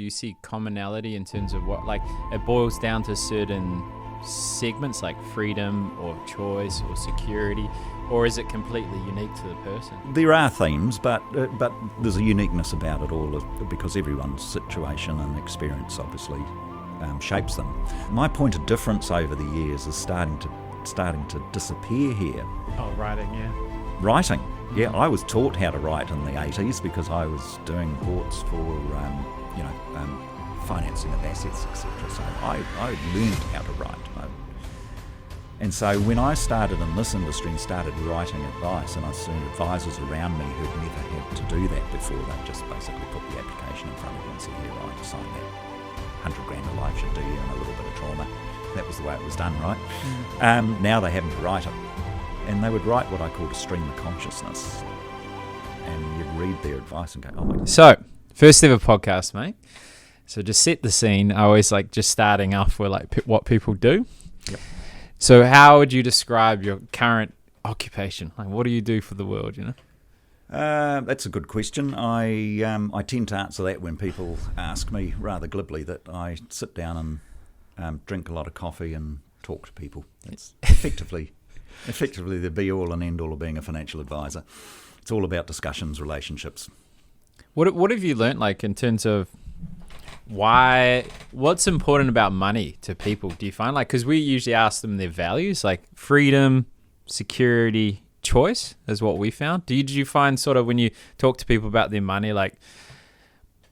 do you see commonality in terms of what, like, it boils down to certain segments like freedom or choice or security, or is it completely unique to the person? There are themes, but there's a uniqueness about it all because everyone's situation and experience obviously shapes them. My point of difference over the years is starting to disappear here. Oh, writing, yeah. Writing. Yeah, I was taught how to write in the 80s because I was doing reports for, financing of assets, etc. So I learned how to write. And so when I started in this industry and started writing advice, and I saw advisors around me who'd never had to do that before, they'd just basically put the application in front of you and say, here, right, sign that. $100,000 a life should do you, and a little bit of trauma. That was the way it was done, right? Now they having to write it. And they would write what I called a stream of consciousness. And you'd read their advice and go, oh my God. So, first ever podcast, mate. So just set the scene. I always like just starting off with like what people do. Yep. So how would you describe your current occupation? Like, what do you do for the world, you know? That's a good question. I tend to answer that when people ask me rather glibly that I sit down and drink a lot of coffee and talk to people. That's effectively the be-all and end-all of being a financial advisor. It's all about discussions, relationships. What have you learnt, like, in terms of what's important about money to people, do you find? Like, because we usually ask them their values, like freedom, security, choice is what we found. Did you find sort of when you talk to people about their money, like,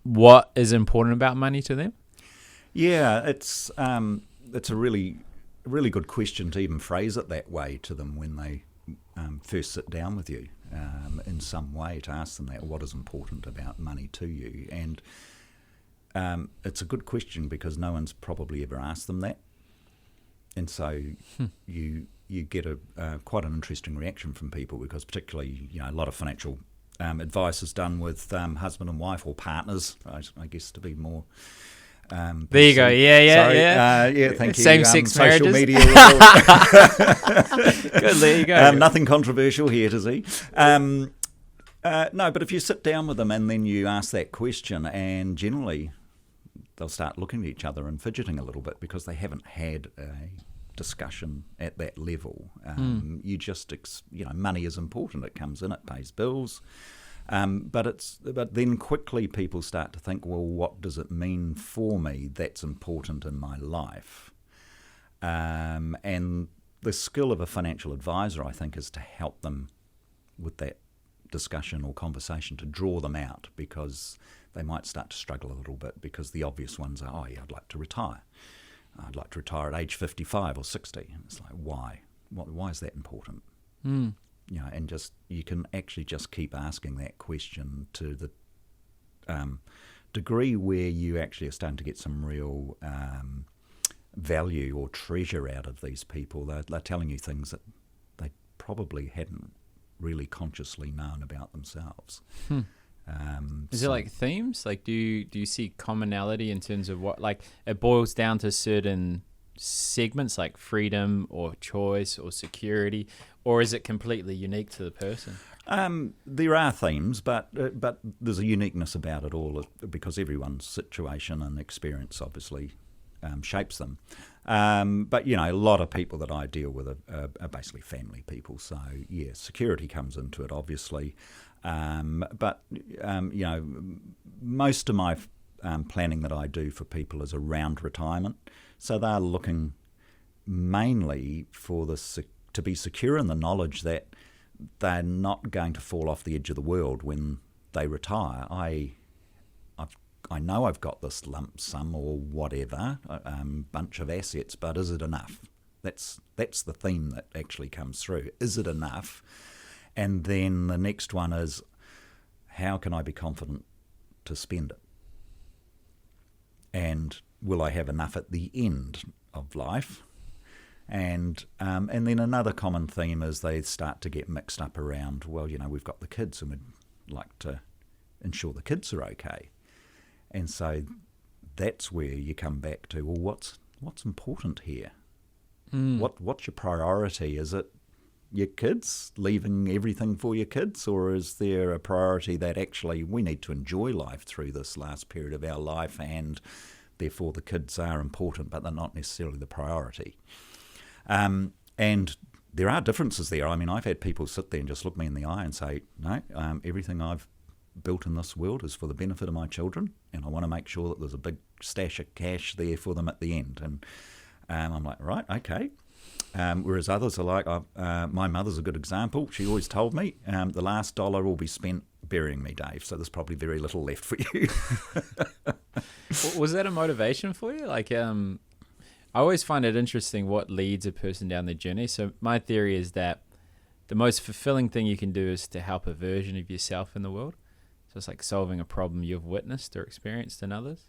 what is important about money to them? Yeah, it's a really good question to even phrase it that way to them when they first sit down with you in some way, to ask them that, what is important about money to you? And it's a good question because no one's probably ever asked them that. And so you get quite an interesting reaction from people because particularly, a lot of financial advice is done with husband and wife or partners, I guess, to be more... there you go. Yeah. Thank you. Same-sex social marriages. media. Good, there you go. Nothing controversial here to see. No, but if you sit down with them and then you ask that question, and generally they'll start looking at each other and fidgeting a little bit because they haven't had a discussion at that level. You just, money is important. It comes in, it pays bills. But then quickly people start to think, well, what does it mean for me that's important in my life? And the skill of a financial advisor, I think, is to help them with that discussion or conversation, to draw them out, because they might start to struggle a little bit because the obvious ones are, I'd like to retire. I'd like to retire at age 55 or 60. And it's like, why? Why is that important? And you can actually just keep asking that question to the degree where you actually are starting to get some real value or treasure out of these people. They're telling you things that they probably hadn't really consciously known about themselves. Is it like themes? Like, do you see commonality in terms of what, like, it boils down to certain segments like freedom or choice or security, or is it completely unique to the person? There are themes, but there's a uniqueness about it all because everyone's situation and experience obviously shapes them. But a lot of people that I deal with are basically family people. So yeah, security comes into it obviously. But most of my planning that I do for people is around retirement. So they're looking mainly for to be secure in the knowledge that they're not going to fall off the edge of the world when they retire. I know I've got this lump sum or whatever, bunch of assets, but is it enough? That's the theme that actually comes through. Is it enough? And then the next one is, how can I be confident to spend it? And will I have enough at the end of life? And then another common theme is they start to get mixed up around, well, we've got the kids and we'd like to ensure the kids are okay. And so that's where you come back to, well, what's important here? What's your priority? Is it your kids, leaving everything for your kids, or is there a priority that actually we need to enjoy life through this last period of our life, and therefore the kids are important, but they're not necessarily the priority? And there are differences there. I mean, I've had people sit there and just look me in the eye and say, no, everything I've built in this world is for the benefit of my children, and I want to make sure that there's a big stash of cash there for them at the end. And I'm like, right, okay. Whereas others are like, my mother's a good example. She always told me, the last dollar will be spent burying me, Dave, so there's probably very little left for you. Was that a motivation for you? Like, I always find it interesting what leads a person down the journey. So my theory is that the most fulfilling thing you can do is to help a version of yourself in the world. So it's like solving a problem you've witnessed or experienced in others.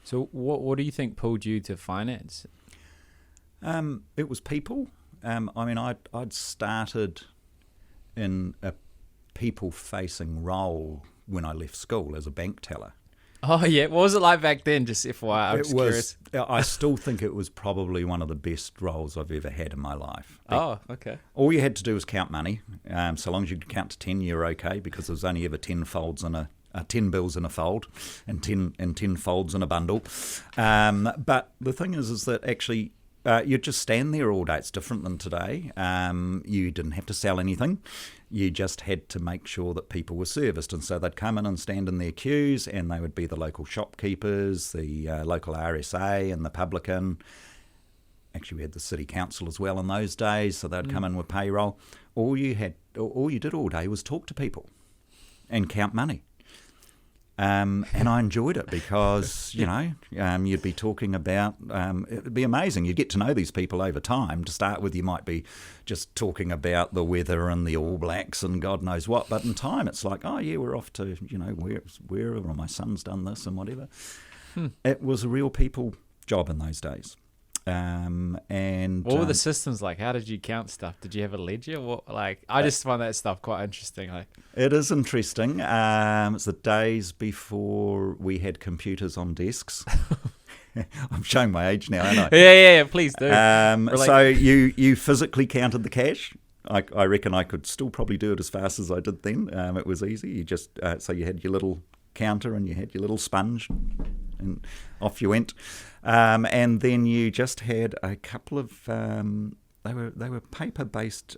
So what do you think pulled you to finance? It was people. I mean, I'd started in a people-facing role when I left school as a bank teller. Oh, yeah. What was it like back then? Just FYI, I'm just curious. I still think it was probably one of the best roles I've ever had in my life. Oh, okay. All you had to do was count money. So long as you could count to 10, you're okay, because there's only ever 10 folds in 10 bills in a fold, and 10 folds in a bundle. But the thing is that actually you'd just stand there all day. It's different than today. You didn't have to sell anything. You just had to make sure that people were serviced. And so they'd come in and stand in their queues, and they would be the local shopkeepers, the local RSA and the publican. Actually, we had the city council as well in those days, so they'd come in with payroll. All you did all day was talk to people and count money. And I enjoyed it because, you'd be talking about, it'd be amazing. You'd get to know these people over time. To start with, you might be just talking about the weather and the All Blacks and God knows what. But in time, it's like, oh, yeah, we're off to, wherever, or my son's done this and whatever. It was a real people job in those days. And what were the systems like? How did you count stuff? Did you have a ledger? I just find that stuff quite interesting. It is interesting. It's the days before we had computers on desks. I'm showing my age now, aren't I? Yeah, please do. So you physically counted the cash. I reckon I could still probably do it as fast as I did then. It was easy. You just so you had your little counter and you had your little sponge, and off you went. And then you just had a couple of they were paper-based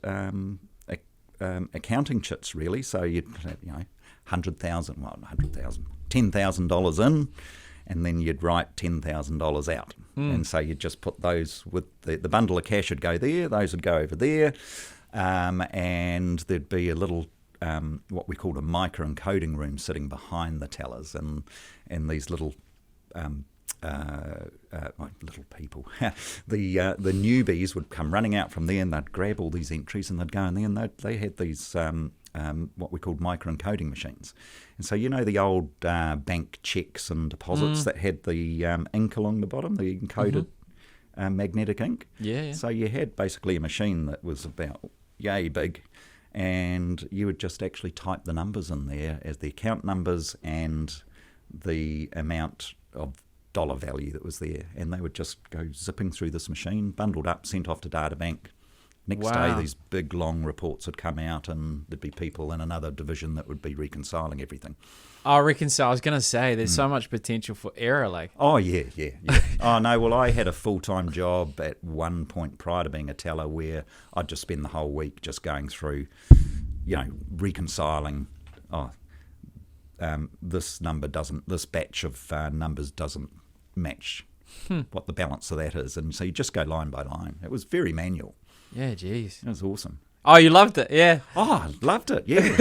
accounting chits, really. So you'd have, $10,000 in, and then you'd write $10,000 out. And so you'd just put those with the bundle of cash would go there, those would go over there, and there'd be a little what we called a micro-encoding room sitting behind the tellers, and these little little people, the newbies would come running out from there, and they'd grab all these entries and they'd go in there, and they had these what we called micro-encoding machines. And so the old bank checks and deposits that had the ink along the bottom, the encoded magnetic ink. Yeah. So you had basically a machine that was about yay big, and you would just actually type the numbers in there as the account numbers and the amount of dollar value that was there, and they would just go zipping through this machine, bundled up, sent off to data bank. Next day, these big, long reports would come out, and there'd be people in another division that would be reconciling everything. Oh, reconcile. I was going to say, there's so much potential for error. Oh, yeah. Oh, no, well, I had a full-time job at one point prior to being a teller where I'd just spend the whole week just going through, reconciling, this batch of numbers doesn't match what the balance of that is. And so you just go line by line. It was very manual. Yeah, geez. It was awesome. Oh, you loved it, yeah. Oh, I loved it, yeah.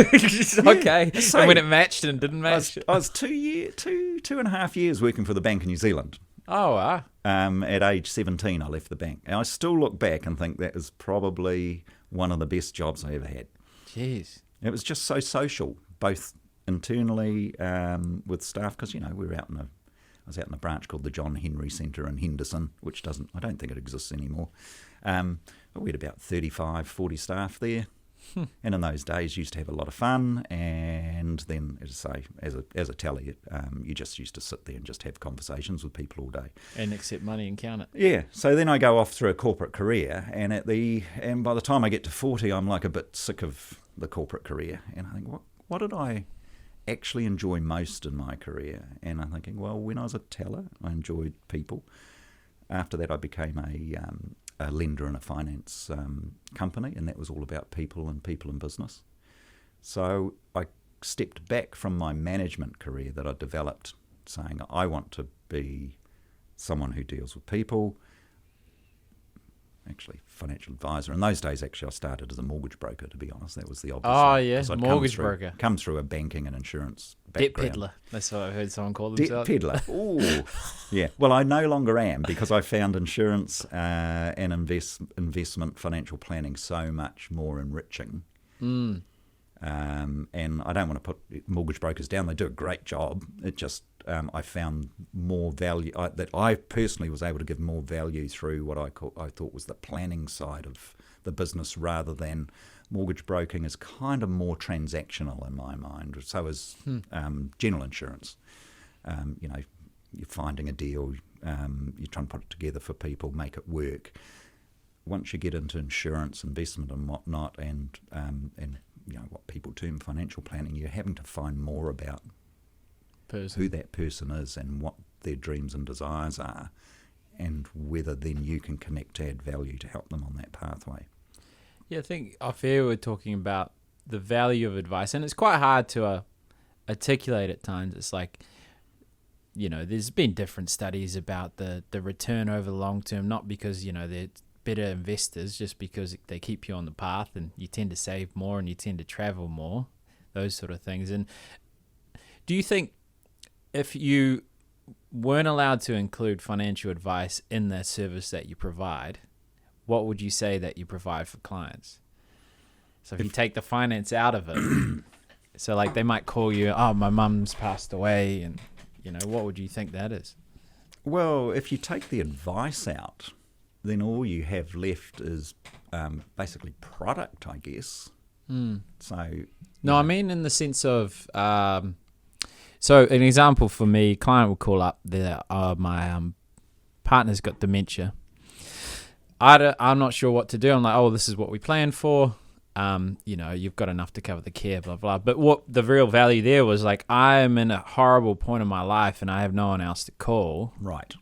Okay. So, and when it matched and didn't match? I was 2.5 years working for the Bank of New Zealand. Oh, wow. At age 17, I left the bank. And I still look back and think that was probably one of the best jobs I ever had. Jeez. It was just so social, both internally with staff, because, I was out in a branch called the John Henry Centre in Henderson, which I don't think it exists anymore. But we had about 35, 40 staff there. And in those days, you used to have a lot of fun. And then, as I say, as a teller, you just used to sit there and just have conversations with people all day. And accept money and count it. Yeah. So then I go off through a corporate career, and by the time I get to 40, I'm like a bit sick of the corporate career. And I think, what did I actually enjoy most in my career? And I'm thinking, well, when I was a teller, I enjoyed people. After that, I became a lender in a finance company, and that was all about people and business. So I stepped back from my management career that I developed, saying I want to be someone who deals with people. Actually, financial advisor. In those days, actually, I started as a mortgage broker, to be honest. That was the obvious. Oh, yeah, mortgage broker. Come through a banking and insurance background. Debt peddler. That's what I've heard someone call Debt themselves. peddler. Ooh. Yeah. Well, I no longer am, because I found insurance and investment financial planning so much more enriching. And I don't want to put mortgage brokers down. They do a great job. It just, I found more value, that I personally was able to give more value through what I thought was the planning side of the business, rather than mortgage broking is kind of more transactional in my mind. So is general insurance. You're finding a deal, you're trying to put it together for people, make it work. Once you get into insurance, investment and whatnot, and what people term financial planning, you're having to find more about who that person is and what their dreams and desires are, and whether then you can connect to add value to help them on that pathway. Yeah, I think off air we're talking about the value of advice, and it's quite hard to articulate at times. It's like, there's been different studies about the return over the long term, not because, they're better investors, just because they keep you on the path and you tend to save more and you tend to travel more, those sort of things. And do you think if you weren't allowed to include financial advice in the service that you provide, what would you say that you provide for clients? So if you take the finance out of it, so like they might call you, oh, my mum's passed away, and what would you think that is? Well, if you take the advice out, then all you have left is basically product, I guess. So no, I mean in the sense of, so an example for me, client will call up, my partner's got dementia. I'm not sure what to do. I'm like, oh, this is what we planned for. You've got enough to cover the care, blah, blah. But what the real value there was, like, I'm in a horrible point in my life and I have no one else to call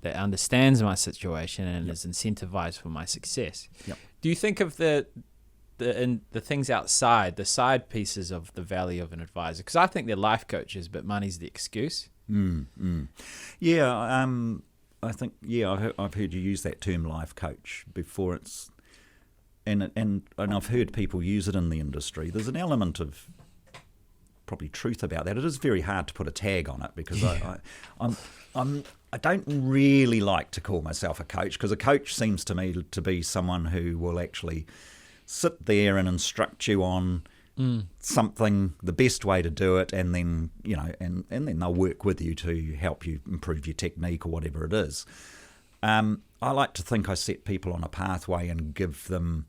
that understands my situation and is incentivized for my success. Do you think of the things outside, the side pieces of the value of an advisor? Because I think they're life coaches, but money's the excuse. Yeah, I think, I've heard you use that term life coach before. And I've heard people use it in the industry. There's an element of probably truth about that. It is very hard to put a tag on it, because I don't really like to call myself a coach, because a coach seems to me to be someone who will actually sit there and instruct you on something, the best way to do it, and then and then they'll work with you to help you improve your technique or whatever it is. I like to think I set people on a pathway and give them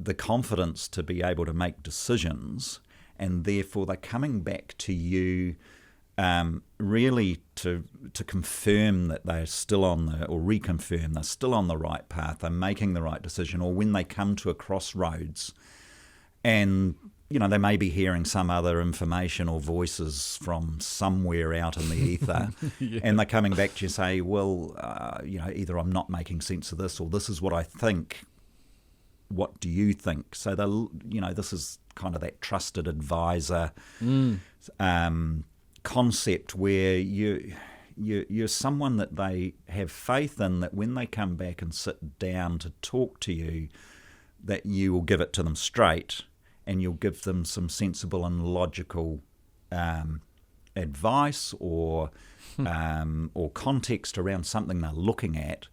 the confidence to be able to make decisions, and therefore they're coming back to you really to confirm that they're still or reconfirm they're still on the right path, they're making the right decision, or when they come to a crossroads and they may be hearing some other information or voices from somewhere out in the ether, and they're coming back to you and say, well, either I'm not making sense of this, or this is what I think. What do you think? So this is kind of that trusted advisor concept, where you're someone that they have faith in, that when they come back and sit down to talk to you, that you will give it to them straight, and you'll give them some sensible and logical advice or context around something they're looking at,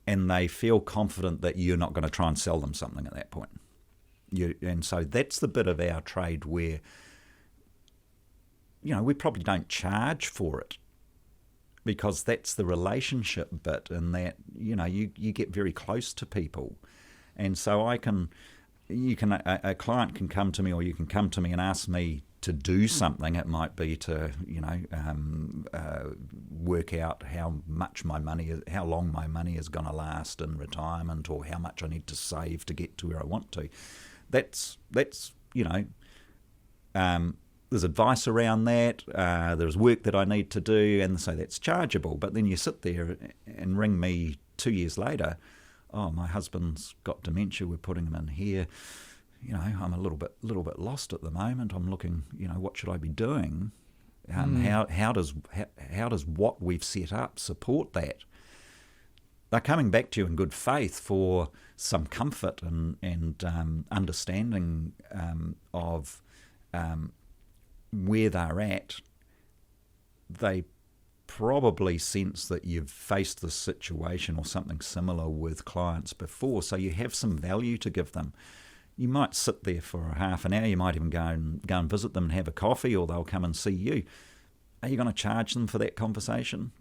and they feel confident that you're not going to try and sell them something at that point. And so that's the bit of our trade where we probably don't charge for it, because that's the relationship bit, and that you get very close to people. And so I can a client can come to me, or you can come to me and ask me to do something. It might be to work out how long my money is going to last in retirement, or how much I need to save to get to where I want to. That's there's advice around that. There's work that I need to do, and so that's chargeable. But then you sit there and ring me 2 years later. Oh, my husband's got dementia. We're putting him in here. I'm a little bit lost at the moment. I'm looking. What should I be doing? How does what we've set up support that? They're coming back to you in good faith for some comfort and understanding of where they're at. They probably sense that you've faced this situation or something similar with clients before, so you have some value to give them. You might sit there for half an hour. You might even go and visit them and have a coffee, or they'll come and see you. Are you going to charge them for that conversation?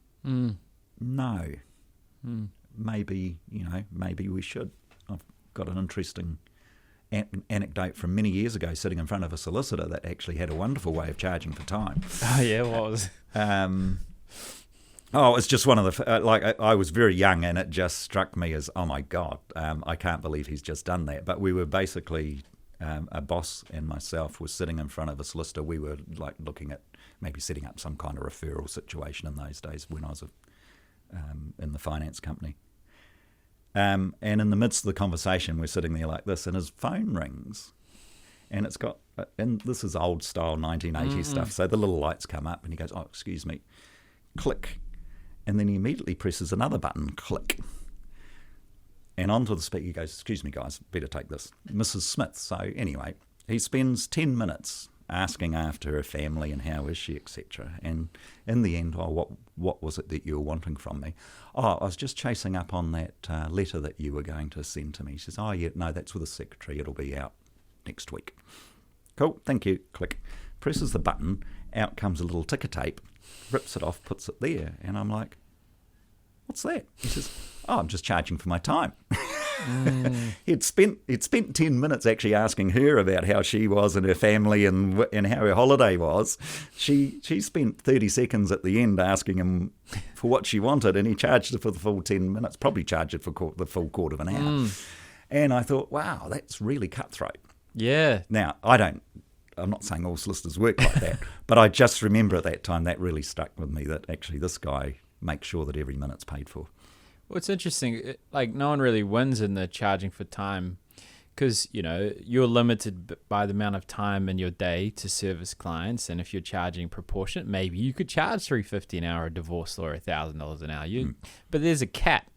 No. Maybe we should. I've got an interesting anecdote from many years ago, sitting in front of a solicitor that actually had a wonderful way of charging for time. Oh yeah, what was? It was just one of the I was very young, and it just struck me as, oh my God, I can't believe he's just done that. But we were basically a boss and myself were sitting in front of a solicitor. We were looking at maybe setting up some kind of referral situation in those days when I was in the finance company. And in the midst of the conversation, we're sitting there like this, and his phone rings, and it's got, and this is old style 1980s stuff, so the little lights come up, and he goes, oh, excuse me, click, and then he immediately presses another button, click, and onto the speaker he goes, excuse me guys, better take this, Mrs. Smith. So anyway, he spends 10 minutes asking after her family and how is she, etc. And in the end, what was it that you were wanting from me? Oh, I was just chasing up on that letter that you were going to send to me. She says, oh yeah, no, that's with the secretary. It'll be out next week. Cool, thank you. Click. Presses the button. Out comes a little ticker tape. Rips it off, puts it there. And I'm like, what's that? He says, oh, I'm just charging for my time. He'd spent 10 minutes actually asking her about how she was and her family and how her holiday was. She spent 30 seconds at the end asking him for what she wanted, and he charged her for the full 10 minutes, probably charged her for the full quarter of an hour. And I thought, wow, that's really cutthroat. Yeah. Now, I'm not saying all solicitors work like that, but I just remember at that time that really stuck with me, that actually this guy makes sure that every minute's paid for. Well, it's interesting. No one really wins in the charging for time, because you're limited by the amount of time in your day to service clients, and if you're charging proportionate, maybe you could charge $350 an hour a divorce lawyer, $1,000 an hour. But there's a cap,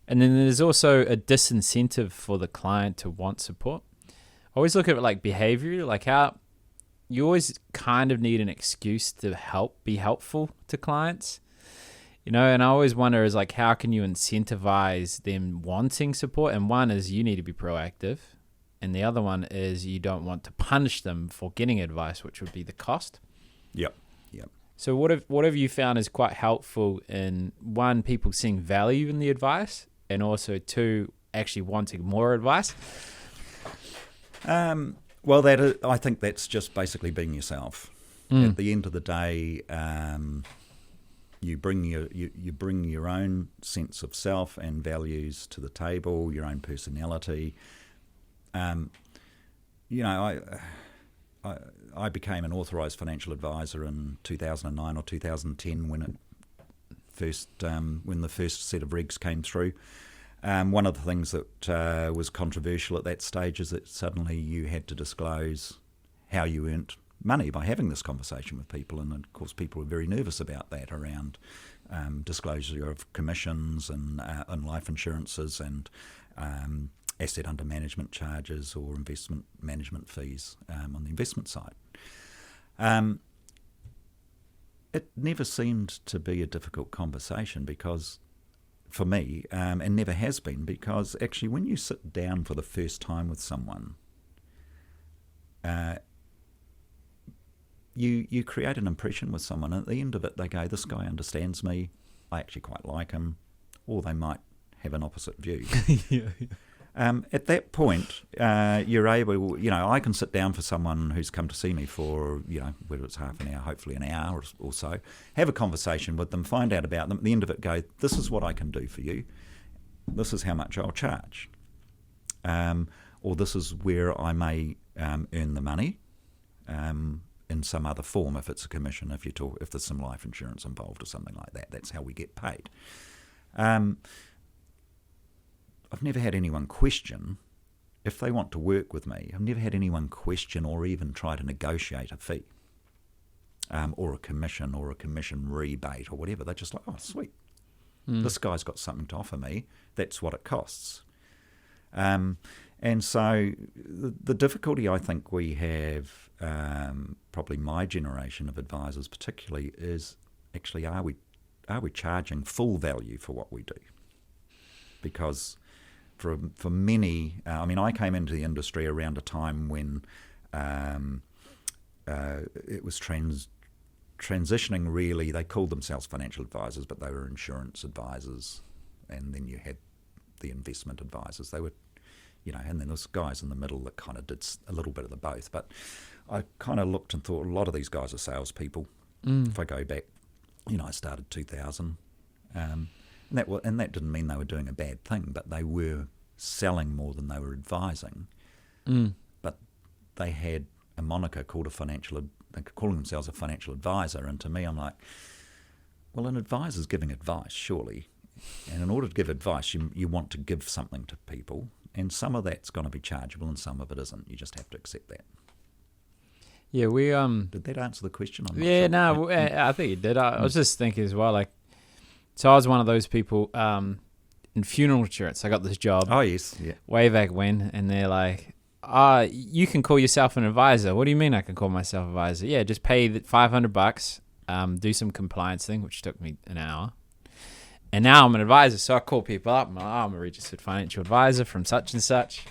and then there's also a disincentive for the client to want support. I always look at it like behavior, like how you always kind of need an excuse to be helpful to clients. And I always wonder is how can you incentivize them wanting support? And one is you need to be proactive. And the other one is you don't want to punish them for getting advice, which would be the cost. Yep. So what have you found is quite helpful in, one, people seeing value in the advice, and also two, actually wanting more advice? Well, I think that's just basically being yourself. At the end of the day, you bring your own sense of self and values to the table, your own personality. I became an authorised financial advisor in 2009 or 2010 when the first set of regs came through. One of the things that was controversial at that stage is that suddenly you had to disclose how you earned money by having this conversation with people, and of course people were very nervous about that around disclosure of commissions and life insurances and asset under management charges or investment management fees on the investment side. It never seemed to be a difficult conversation because, for me, and never has been, because actually when you sit down for the first time with someone, you create an impression with someone, and at the end of it they go, this guy understands me, I actually quite like him, or they might have an opposite view. At that point, you're able, I can sit down for someone who's come to see me for, whether it's half an hour, hopefully an hour or so, have a conversation with them, find out about them. At the end of it, go, this is what I can do for you. This is how much I'll charge. Or this is where I may earn the money in some other form, if it's a commission, if there's some life insurance involved or something like that. That's how we get paid. I've never had anyone question if they want to work with me. I've never had anyone question or even try to negotiate a fee or a commission rebate or whatever. They're just like, oh, sweet. This guy's got something to offer me. That's what it costs. And so the difficulty I think we have, probably my generation of advisors particularly, is actually are we charging full value for what we do? Because for many, I came into the industry around a time when it was transitioning really. They called themselves financial advisors, but they were insurance advisors. And then you had the investment advisors. They were, and then there's guys in the middle that kind of did a little bit of the both. But I kind of looked and thought a lot of these guys are salespeople. If I go back, I started 2000. And that didn't mean they were doing a bad thing, but they were selling more than they were advising. But they had a moniker called calling themselves a financial advisor, and to me, I'm like, well, an advisor's giving advice, surely. And in order to give advice, you want to give something to people, and some of that's going to be chargeable, and some of it isn't. You just have to accept that. Yeah, we Did that answer the question? I'm not yeah, sure. no, I think it did. I was just thinking as well, so I was one of those people in funeral insurance. I got this job. Oh yes, yeah. Way back when, and they're like, you can call yourself an advisor. What do you mean I can call myself an advisor? Yeah, just pay the $500, do some compliance thing, which took me an hour. And now I'm an advisor, so I call people up. I'm a registered financial advisor from such and such.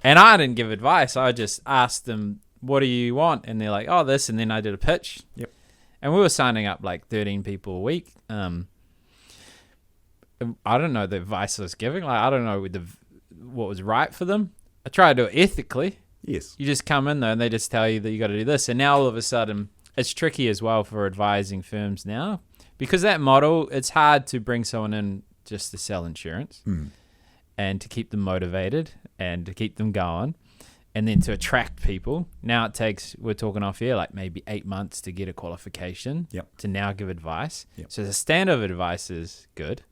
And I didn't give advice. I just asked them, what do you want? And they're like, oh, this. And then I did a pitch. Yep. And we were signing up like 13 people a week. I don't know the advice I was giving. I don't know what was right for them. I try to do it ethically. Yes. You just come in there and they just tell you that you got to do this. And now all of a sudden, it's tricky as well for advising firms now. Because that model, it's hard to bring someone in just to sell insurance and to keep them motivated and to keep them going and then to attract people. Now it takes, we're talking off here, like maybe 8 months to get a qualification to now give advice. Yep. So the standard of advice is good.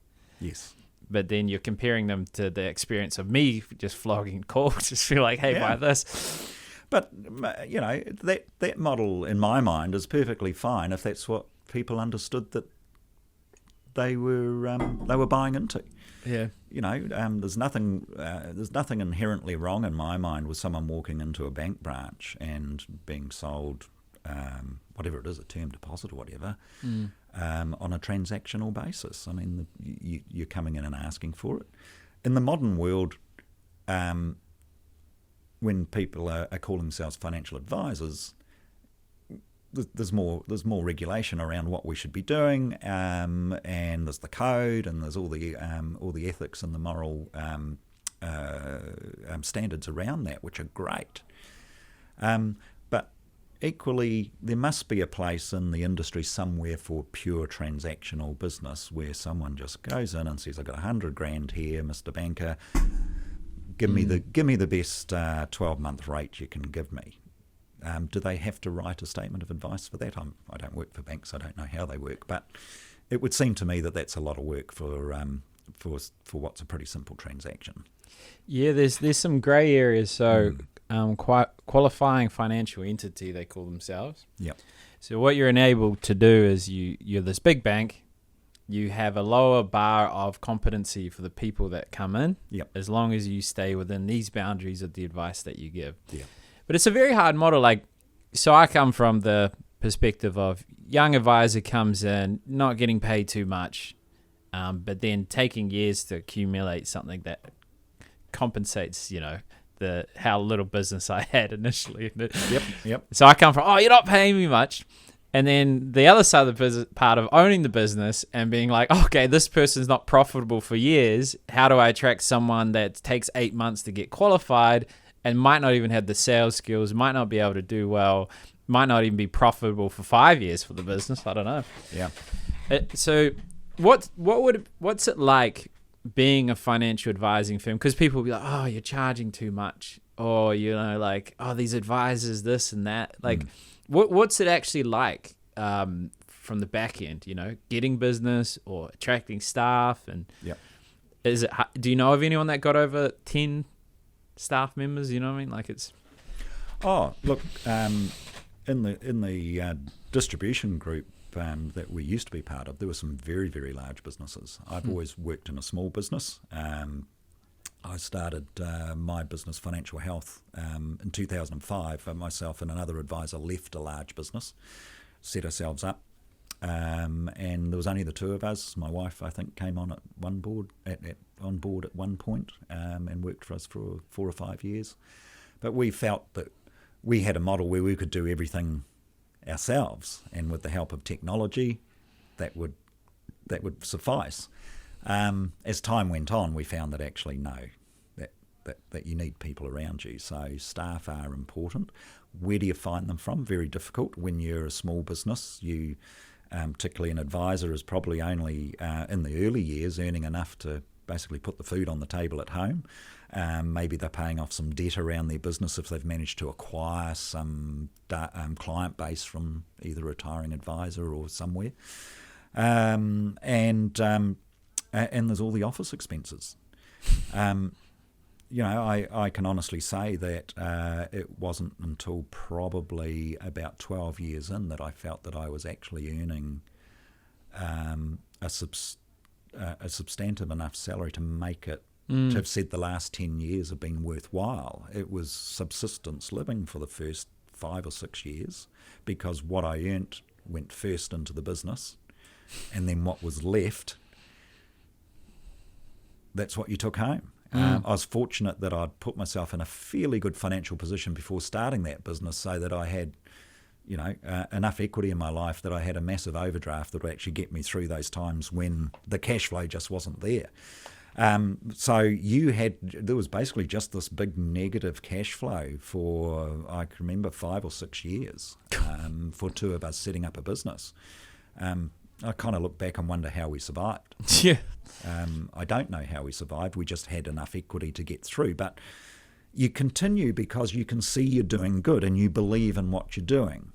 Yes. But then you're comparing them to the experience of me just flogging calls, just feel like, hey, buy this. But, that model in my mind is perfectly fine if that's what people understood that they were buying into. Yeah. There's nothing inherently wrong in my mind with someone walking into a bank branch and being sold whatever it is, a term deposit or whatever, on a transactional basis. I mean, you're coming in and asking for it. In the modern world, when people are calling themselves financial advisors, there's more regulation around what we should be doing, and there's the code, and there's all the ethics and the moral standards around that, which are great. But equally, there must be a place in the industry somewhere for pure transactional business, where someone just goes in and says, "I've got $100,000 here, Mr. Banker. Give me the best 12-month rate you can give me." Do they have to write a statement of advice for that? I don't work for banks. I don't know how they work, but it would seem to me that that's a lot of work for what's a pretty simple transaction. Yeah, there's some grey areas. So qualifying financial entity, they call themselves. Yep. So what you're enabled to do is you're this big bank. You have a lower bar of competency for the people that come in. Yep. As long as you stay within these boundaries of the advice that you give. Yeah. But it's a very hard model. So I come from the perspective of young advisor comes in, not getting paid too much, but then taking years to accumulate something that compensates, how little business I had initially. Yep. So I come from, you're not paying me much. And then the other side of the part of owning the business and being like, okay, this person's not profitable for years. How do I attract someone that takes 8 months to get qualified and might not even have the sales skills, might not be able to do well, might not even be profitable for 5 years for the business? I don't know. Yeah. So what's it like being a financial advising firm? Because people will be like, oh, you're charging too much. Or, like, oh, these advisors, this and that. Like, what's it actually like from the back end, getting business or attracting staff? And is it? Do you know of anyone that got over 10 staff members? You know what I mean? Like it's. Oh, look, in the distribution group that we used to be part of, there were some very, very large businesses. I've always worked in a small business. I started my business, Financial Health, in 2005. Myself and another advisor left a large business, set ourselves up, and there was only the two of us. My wife, I think, came on on board at one point and worked for us for 4 or 5 years. But we felt that we had a model where we could do everything ourselves, and with the help of technology, that would suffice. As time went on, we found that actually no, that you need people around you. So staff are important. Where do you find them from? Very difficult. When you're a small business, you, particularly an advisor, is probably only in the early years earning enough to basically put the food on the table at home. Maybe they're paying off some debt around their business if they've managed to acquire some client base from either a retiring advisor or somewhere. And there's all the office expenses. I can honestly say that it wasn't until probably about 12 years in that I felt that I was actually earning a substantive enough salary to make it, to have said the last 10 years have been worthwhile. It was subsistence living for the first 5 or 6 years, because what I earned went first into the business, and then what was left, that's what you took home. I was fortunate that I'd put myself in a fairly good financial position before starting that business, so that I had, enough equity in my life that I had a massive overdraft that would actually get me through those times when the cash flow just wasn't there. So there was basically just this big negative cash flow for, I can remember, 5 or 6 years for two of us setting up a business. I kind of look back and wonder how we survived. Yeah. I don't know how we survived. We just had enough equity to get through. But you continue because you can see you're doing good and you believe in what you're doing.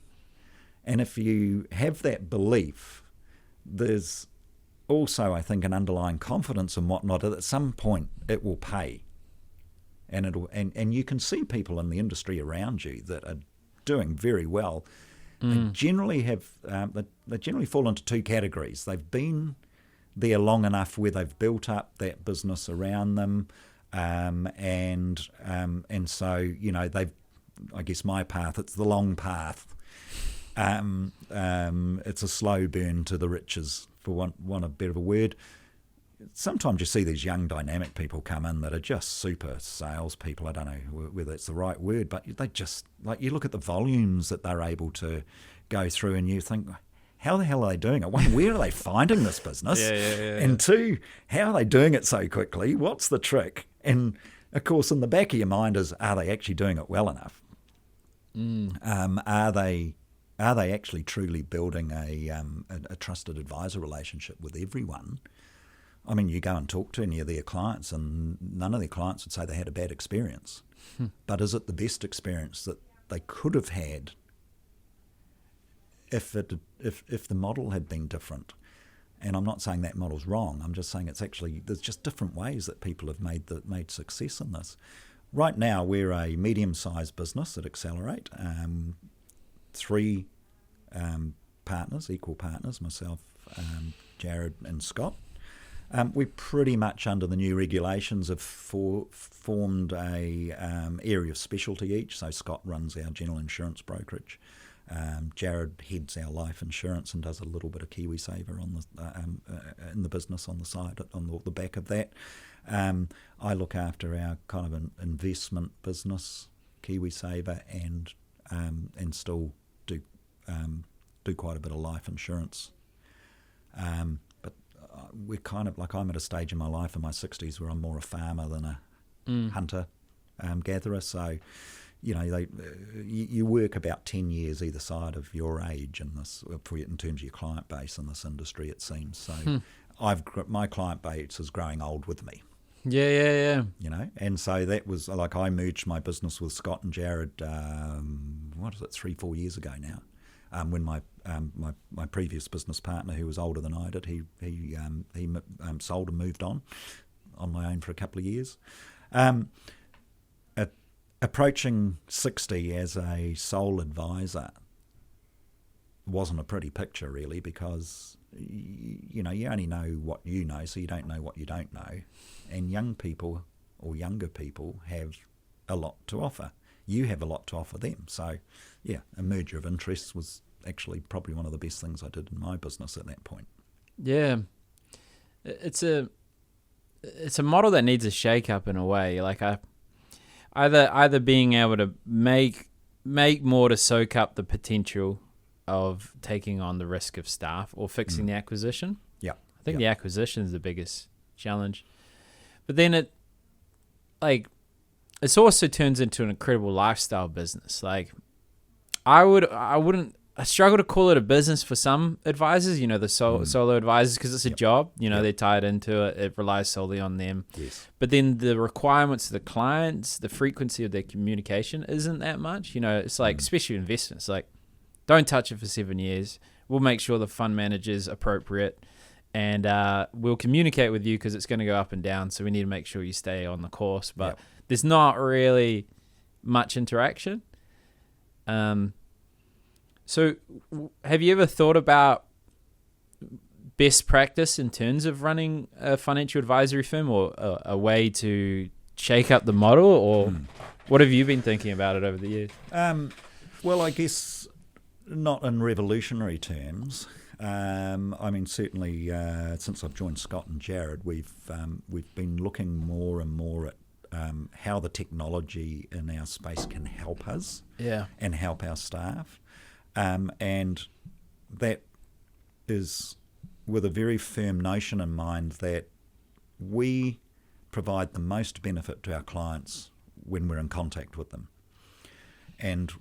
And if you have that belief, there's also, I think, an underlying confidence and whatnot that at some point it will pay. And you can see people in the industry around you that are doing very well. They generally they generally fall into two categories. They've been there long enough where they've built up that business around them, and so they've. I guess my path, it's the long path. It's a slow burn to the riches, for want a bit of a word. Sometimes you see these young dynamic people come in that are just super salespeople. I don't know whether it's the right word, but they just, like, you look at the volumes that they're able to go through and you think, how the hell are they doing it? One, where are they finding this business? And two, how are they doing it so quickly? What's the trick? And of course, in the back of your mind is, are they actually doing it well enough? Are they actually truly building a trusted advisor relationship with everyone? I mean, you go and talk to any of their clients, and none of their clients would say they had a bad experience. But is it the best experience that they could have had if the model had been different? And I'm not saying that model's wrong. I'm just saying it's actually, there's just different ways that people have made success in this. Right now, we're a medium-sized business at Accelerate. 3 partners, equal partners, myself, Jared and Scott. We pretty much, under the new regulations, have formed a area of specialty each. So Scott runs our general insurance brokerage. Jared heads our life insurance and does a little bit of KiwiSaver on in the business on the side, on the back of that. I look after our kind of an investment business, KiwiSaver, and still do do quite a bit of life insurance. But we're kind of like, I'm at a stage in my life in my 60s where I'm more a farmer than a hunter, gatherer. So, you work about 10 years either side of your age in this, in terms of your client base in this industry, it seems. So my client base is growing old with me. Yeah. And so that was like, I merged my business with Scott and Jared, 3-4 years ago now, when my previous business partner, who was older than I did, he sold and moved on my own for a couple of years. Approaching 60 as a sole advisor wasn't a pretty picture, really, because you only know what you know, so you don't know what you don't know. And young people or younger people have a lot to offer. You have a lot to offer them. So, yeah, a merger of interests was actually probably one of the best things I did in my business at that point. Yeah, it's a model that needs a shake up in a way. Like either being able to make more to soak up the potential of taking on the risk of staff, or fixing the acquisition. Yeah, I think the acquisition is the biggest challenge. But then it also turns into an incredible lifestyle business. Like I struggle to call it a business for some advisors, the solo advisors, because it's a job, they're tied into it. It relies solely on them. Yes. But then the requirements of the clients, the frequency of their communication isn't that much. It's like, especially investments, like, don't touch it for 7 years. We'll make sure the fund manager's appropriate, and we'll communicate with you because it's going to go up and down. So we need to make sure you stay on the course. But there's not really much interaction. So have you ever thought about best practice in terms of running a financial advisory firm, or a way to shake up the model, or what have you been thinking about it over the years? Well, I guess not in revolutionary terms. Certainly since I've joined Scott and Jared, we've been looking more and more at how the technology in our space can help us and help our staff. And that is with a very firm notion in mind that we provide the most benefit to our clients when we're in contact with them. And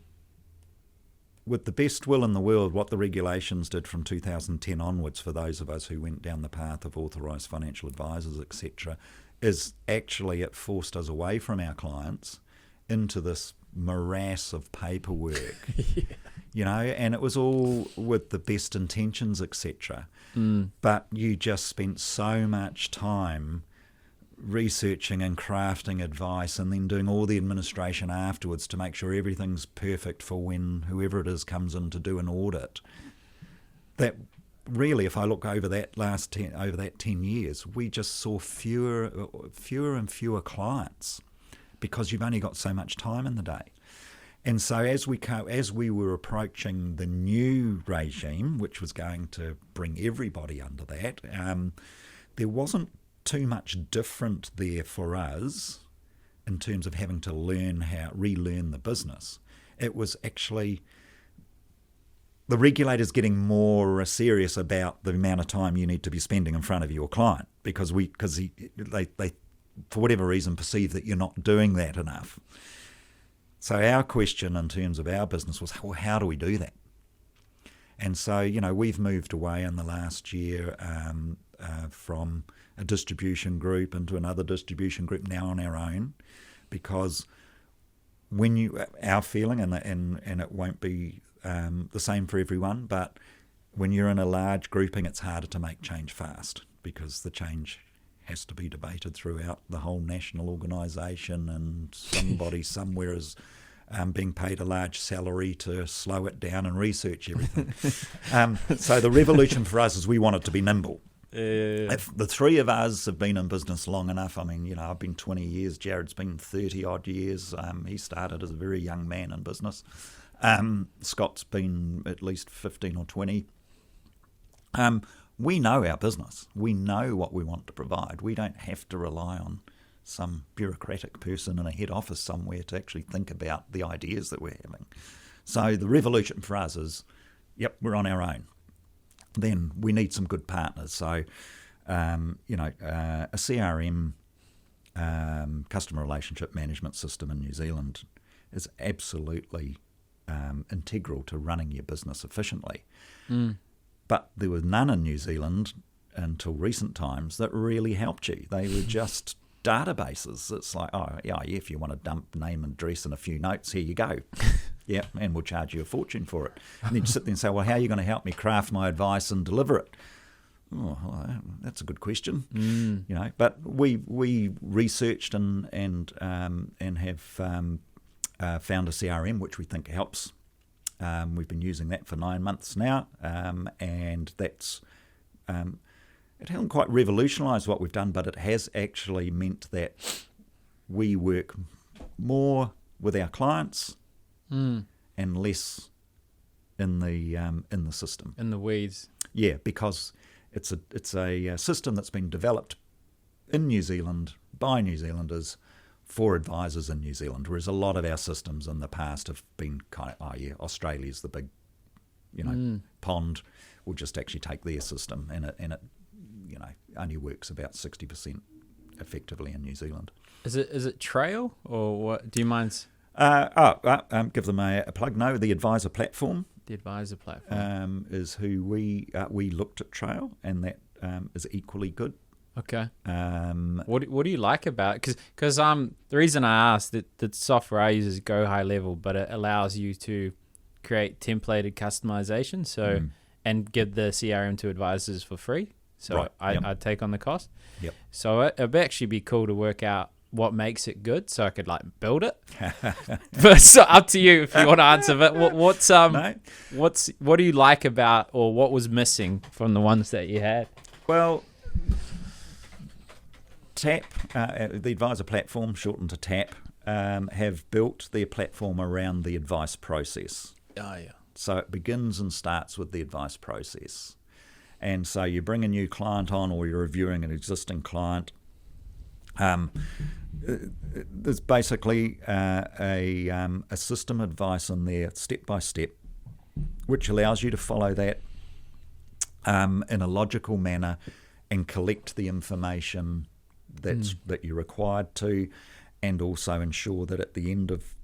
with the best will in the world, what the regulations did from 2010 onwards, for those of us who went down the path of authorised financial advisors, etc., is actually it forced us away from our clients into this morass of paperwork. And it was all with the best intentions, etc. But you just spent so much time researching and crafting advice, and then doing all the administration afterwards to make sure everything's perfect for when whoever it is comes in to do an audit. That really, if I look over that 10 years, we just saw fewer and fewer clients, because you've only got so much time in the day. And so as we were approaching the new regime, which was going to bring everybody under that, there wasn't too much different there for us in terms of having to relearn the business. It was actually the regulators getting more serious about the amount of time you need to be spending in front of your client, because they for whatever reason perceive that you're not doing that enough. So our question in terms of our business was, well, how do we do that? And so, we've moved away in the last year from a distribution group into another distribution group, now on our own, because our feeling, and it won't be the same for everyone, but when you're in a large grouping, it's harder to make change fast, because the change has to be debated throughout the whole national organisation, and somebody somewhere is being paid a large salary to slow it down and research everything. So the revolution for us is we want it to be nimble. If the three of us have been in business long enough, I've been 20 years, Jared's been 30 odd years. He started as a very young man in business. Scott's been at least 15 or 20. We know our business. We know what we want to provide. We don't have to rely on some bureaucratic person in a head office somewhere to actually think about the ideas that we're having. So the revolution for us is yep, we're on our own. Then we need some good partners. So, a CRM, customer relationship management system in New Zealand is absolutely integral to running your business efficiently. But there was none in New Zealand until recent times that really helped you. They were just databases. It's like, if you want to dump name and address and a few notes, here you go. Yeah, and we'll charge you a fortune for it. And then you sit there and say, well, how are you going to help me craft my advice and deliver it? Oh, well, that's a good question. But we researched and have found a CRM which we think helps. We've been using that for 9 months now, and that's it hasn't quite revolutionised what we've done, but it has actually meant that we work more with our clients and less in the system, in the weeds. Yeah, because it's a system that's been developed in New Zealand by New Zealanders for advisors in New Zealand, whereas a lot of our systems in the past have been kind of, Australia's the big, pond. We'll just actually take their system, and it only works about 60% effectively in New Zealand. Is it Trail, or what? Do you mind? Give them a plug. No, the Advisor Platform. The Advisor Platform is who we looked at Trail, and that is equally good. Okay. What do you like about it? Because the reason I asked that software I use is Go High Level, but it allows you to create templated customization, and give the CRM to advisors for free. So right. I'd take on the cost. Yep. So it'd actually be cool to work out what makes it good, so I could build it. But so up to you if you want to answer. But what do you like about, or what was missing from the ones that you had? Well, TAP, the Advisor Platform, shortened to TAP, have built their platform around the advice process. Oh yeah. So it begins and starts with the advice process. And so you bring a new client on, or you're reviewing an existing client. There's basically a system advice in there, step by step, which allows you to follow that in a logical manner and collect the information that you're required to, and also ensure that at the end of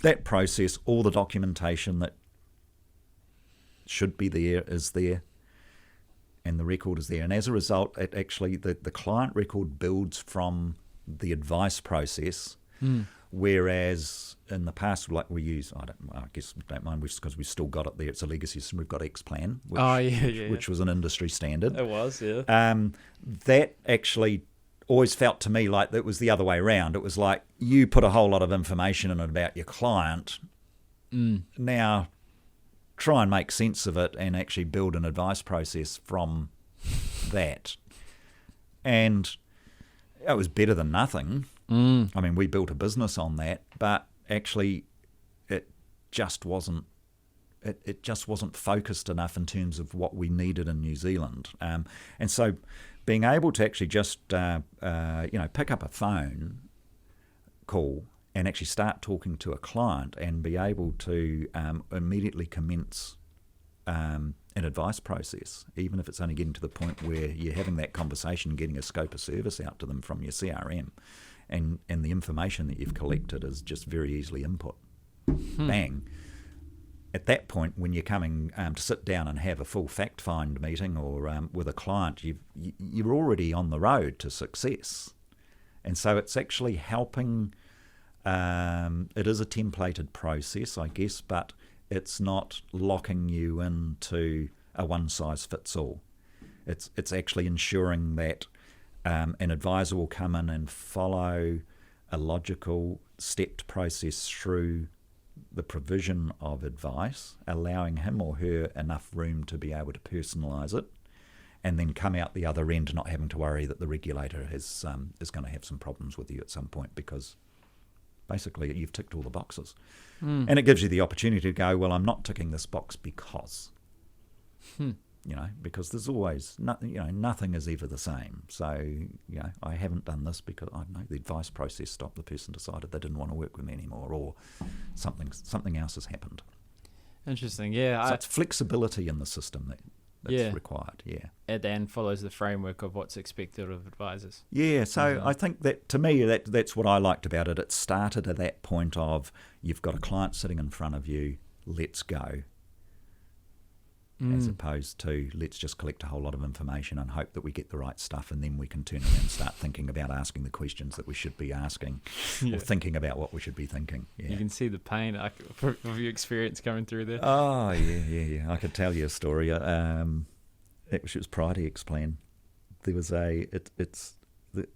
that process, all the documentation that should be there is there, and the record is there. And as a result, it actually the client record builds from the advice process, whereas in the past, like we use, don't mind because we've still got it there. It's a legacy system. We've got Xplan, which was an industry standard. It was, yeah. That actually always felt to me like it was the other way around. It was like you put a whole lot of information in about your client. Now try and make sense of it and actually build an advice process from that. And it was better than nothing. I mean, we built a business on that, but actually it just wasn't focused enough in terms of what we needed in New Zealand. And so being able to actually just pick up a phone call and actually start talking to a client and be able to immediately commence an advice process, even if it's only getting to the point where you're having that conversation and getting a scope of service out to them from your CRM, and the information that you've collected is just very easily input. Bang. At that point, when you're coming to sit down and have a full fact-find meeting or with a client, you're already on the road to success. And so it's actually helping. It is a templated process, I guess, but it's not locking you into a one-size-fits-all. It's actually ensuring that an advisor will come in and follow a logical, stepped process through the provision of advice, allowing him or her enough room to be able to personalise it, and then come out the other end not having to worry that the regulator is going to have some problems with you at some point, because basically you've ticked all the boxes. And it gives you the opportunity to go, well, I'm not ticking this box because, because there's always, nothing is ever the same. So, I haven't done this because, I don't know, the advice process stopped, the person decided they didn't want to work with me anymore, or something else has happened. Interesting. Yeah. So it's flexibility in the system that's required. Yeah. It then follows the framework of what's expected of advisors. Yeah. So I think that, to me, that's what I liked about it. It started at that point of, you've got a client sitting in front of you, let's go. As opposed to, let's just collect a whole lot of information and hope that we get the right stuff, and then we can turn around and start thinking about asking the questions that we should be asking, or thinking about what we should be thinking. Yeah. You can see the pain of your experience coming through there. Oh, yeah. I could tell you a story. It was prior to X-Plan. There was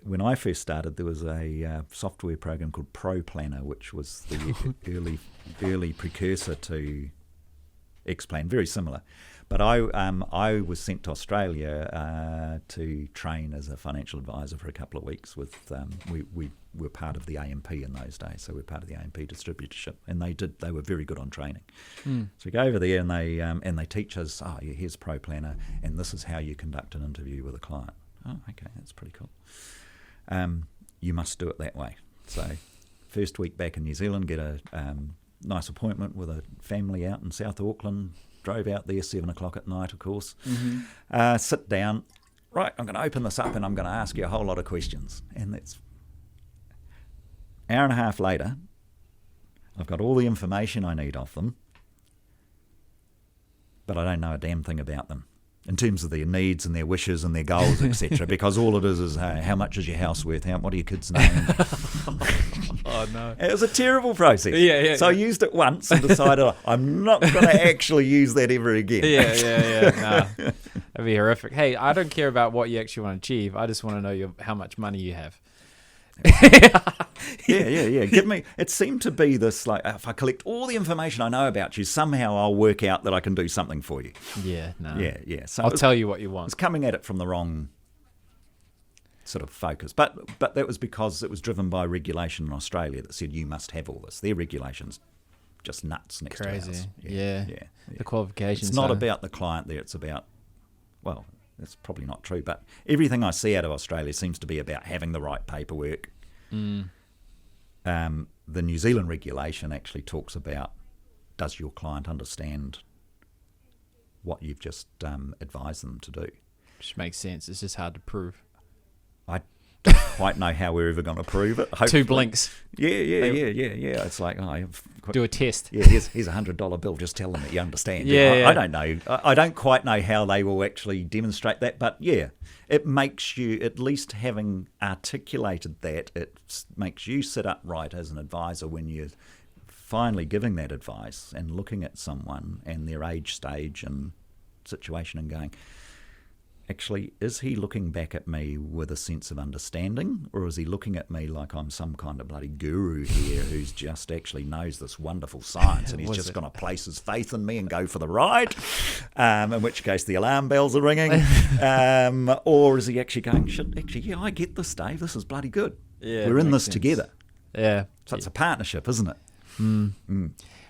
when I first started, there was a software program called Pro Planner, which was the early precursor to X-Plan, very similar. But I was sent to Australia to train as a financial advisor for a couple of weeks. We were part of the AMP in those days, so we're part of the AMP distributorship, and they were very good on training. So we go over there and they teach us, here's Pro Planner, and this is how you conduct an interview with a client. Oh, okay, that's pretty cool. You must do it that way. So first week back in New Zealand, get a nice appointment with a family out in South Auckland. Drove out there 7 o'clock at night, of course. Sit down. Right, I'm going to open this up and I'm going to ask you a whole lot of questions. And that's hour and a half later. I've got all the information I need off them, but I don't know a damn thing about them in terms of their needs and their wishes and their goals, etc. Because all it is how much is your house worth? What are your kids' names? Oh, no. It was a terrible process. So I used it once and decided I'm not going to actually use that ever again. Nah, that'd be horrific. Hey, I don't care about what you actually want to achieve. I just want to know how much money you have. Yeah. Give me. It seemed to be this, like, if I collect all the information I know about you, somehow I'll work out that I can do something for you. Yeah. So I'll tell you what you want. It's coming at it from the wrong sort of focus, but that was because it was driven by regulation in Australia that said you must have all this. Their regulations just nuts next to ours. Yeah. The qualifications. It's not about the client there. It's about, well, that's probably not true, but everything I see out of Australia seems to be about having the right paperwork. The New Zealand regulation actually talks about, does your client understand what you've just advised them to do? Which makes sense. It's just hard to prove. I don't quite know how we're ever going to prove it. Hopefully. 2 blinks. Yeah. It's like, do a test. Yeah, here's $100 bill. Just tell them that you understand. I don't know. I don't quite know how they will actually demonstrate that, but yeah, it makes you, at least having articulated that, it makes you sit upright as an advisor when you're finally giving that advice and looking at someone and their age, stage, and situation and going, actually, is he looking back at me with a sense of understanding, or is he looking at me like I'm some kind of bloody guru here who's just actually knows this wonderful science and he's just going to place his faith in me and go for the ride, in which case the alarm bells are ringing, or is he actually going, I get this, Dave, this is bloody good. Yeah, we're in this together. Yeah. So it's a partnership, isn't it?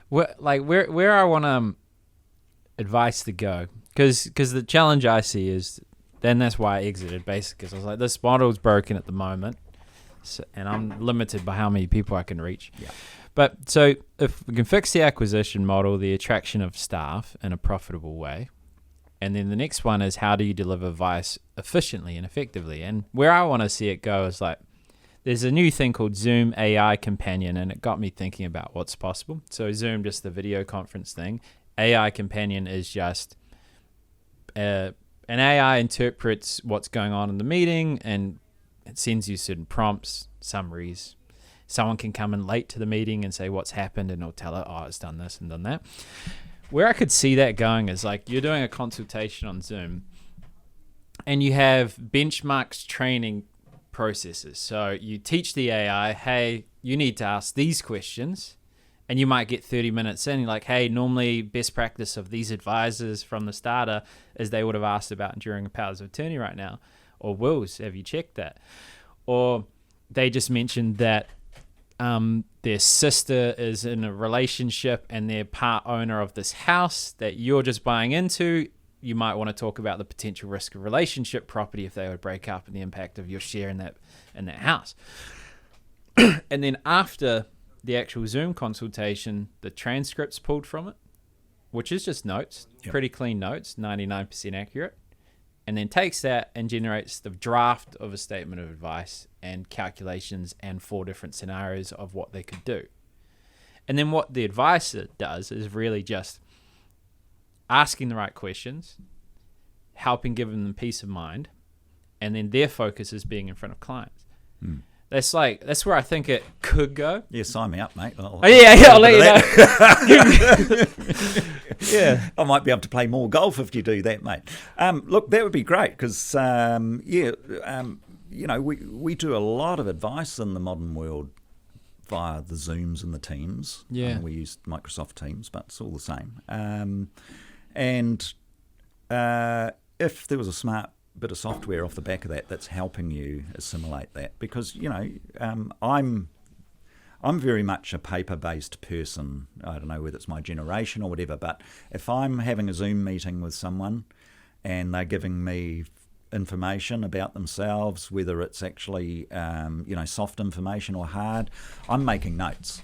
Where I want advice to go, because the challenge I see is, then that's why I exited, basically, because I was like, this model's broken at the moment, and I'm limited by how many people I can reach. Yeah. But so if we can fix the acquisition model, the attraction of staff in a profitable way, and then the next one is, how do you deliver advice efficiently and effectively? And where I want to see it go is, like, there's a new thing called Zoom AI Companion, and it got me thinking about what's possible. So Zoom, just the video conference thing. AI Companion is just an AI interprets what's going on in the meeting, and it sends you certain prompts, summaries. Someone can come in late to the meeting and say what's happened, and it'll tell it, it's done this and done that. Where I could see that going is, like, you're doing a consultation on Zoom, and you have benchmarks training processes. So you teach the AI, hey, you need to ask these questions. And you might get 30 minutes in, you're like, hey, normally best practice of these advisors from the starter is they would have asked about during a powers of attorney right now, or wills, have you checked that? Or they just mentioned that their sister is in a relationship and they're part owner of this house that you're just buying into. You might want to talk about the potential risk of relationship property if they would break up and the impact of your share in that house. And then after the actual Zoom consultation, the transcript's pulled from it, which is just notes, Yep. pretty clean notes, 99% accurate, and then takes that and generates the draft of a statement of advice and calculations and 4 different scenarios of what they could do. And then what the advisor does is really just asking the right questions, helping give them peace of mind, and then their focus is being in front of clients. That's where I think it could go. Yeah, sign me up, mate. I'll let you know. Yeah, I might be able to play more golf if you do that, mate. Look, that would be great because, we do a lot of advice in the modern world via the Zooms and the Teams. Yeah. We use Microsoft Teams, but it's all the same. And if there was a smart bit of software off the back of that that's helping you assimilate that, because I'm very much a paper-based person. I don't know whether it's my generation or whatever, but if I'm having a Zoom meeting with someone and they're giving me information about themselves, whether it's actually soft information or hard, I'm making notes.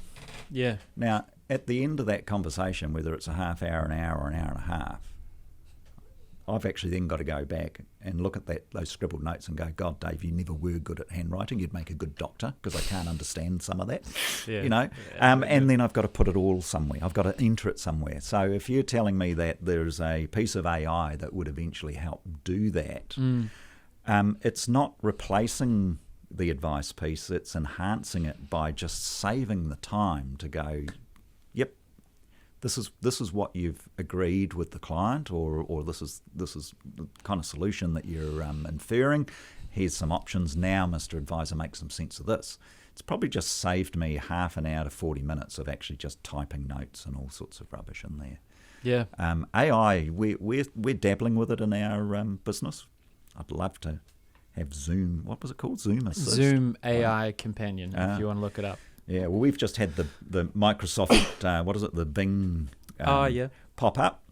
Yeah. Now, at the end of that conversation, whether it's a half hour, an hour, or an hour and a half, I've actually then got to go back and look at those scribbled notes and go, God, Dave, you never were good at handwriting. You'd make a good doctor because I can't understand some of that, and then I've got to put it all somewhere. I've got to enter it somewhere. So if you're telling me that there's a piece of AI that would eventually help do that, it's not replacing the advice piece. It's enhancing it by just saving the time to go, yep, this is what you've agreed with the client, or this is the kind of solution that you're inferring. Here's some options now, Mr. Advisor, make some sense of this. It's probably just saved me half an hour to 40 minutes of actually just typing notes and all sorts of rubbish in there. Yeah. AI, we're dabbling with it in our business. I'd love to have Zoom. What was it called? Zoom Assist? Zoom AI Companion, if you want to look it up. Yeah, well, we've just had the Microsoft, the Bing pop up.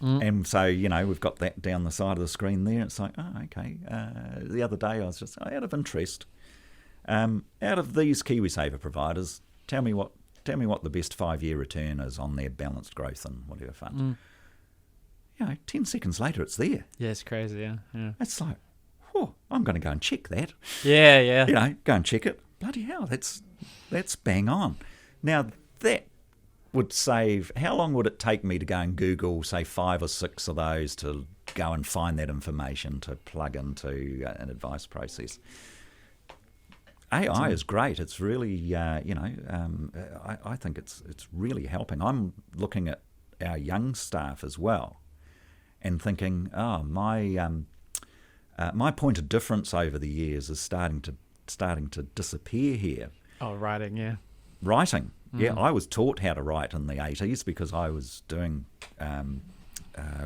And so, we've got that down the side of the screen there. It's like, oh, okay. The other day I was just, out of interest, out of these KiwiSaver providers, tell me what the best 5-year return is on their balanced growth and whatever fund. 10 seconds later, it's there. Yeah, it's crazy, yeah. It's like, I'm going to go and check that. Yeah. Go and check it. Bloody hell, that's bang on. Now, that would save, how long would it take me to go and Google, say, 5 or 6 of those to go and find that information to plug into an advice process? AI is great. It's really, I think it's really helping. I'm looking at our young staff as well and thinking, my point of difference over the years is starting to disappear here. Oh, writing, yeah. Writing. Yeah, I was taught how to write in the 80s because I was doing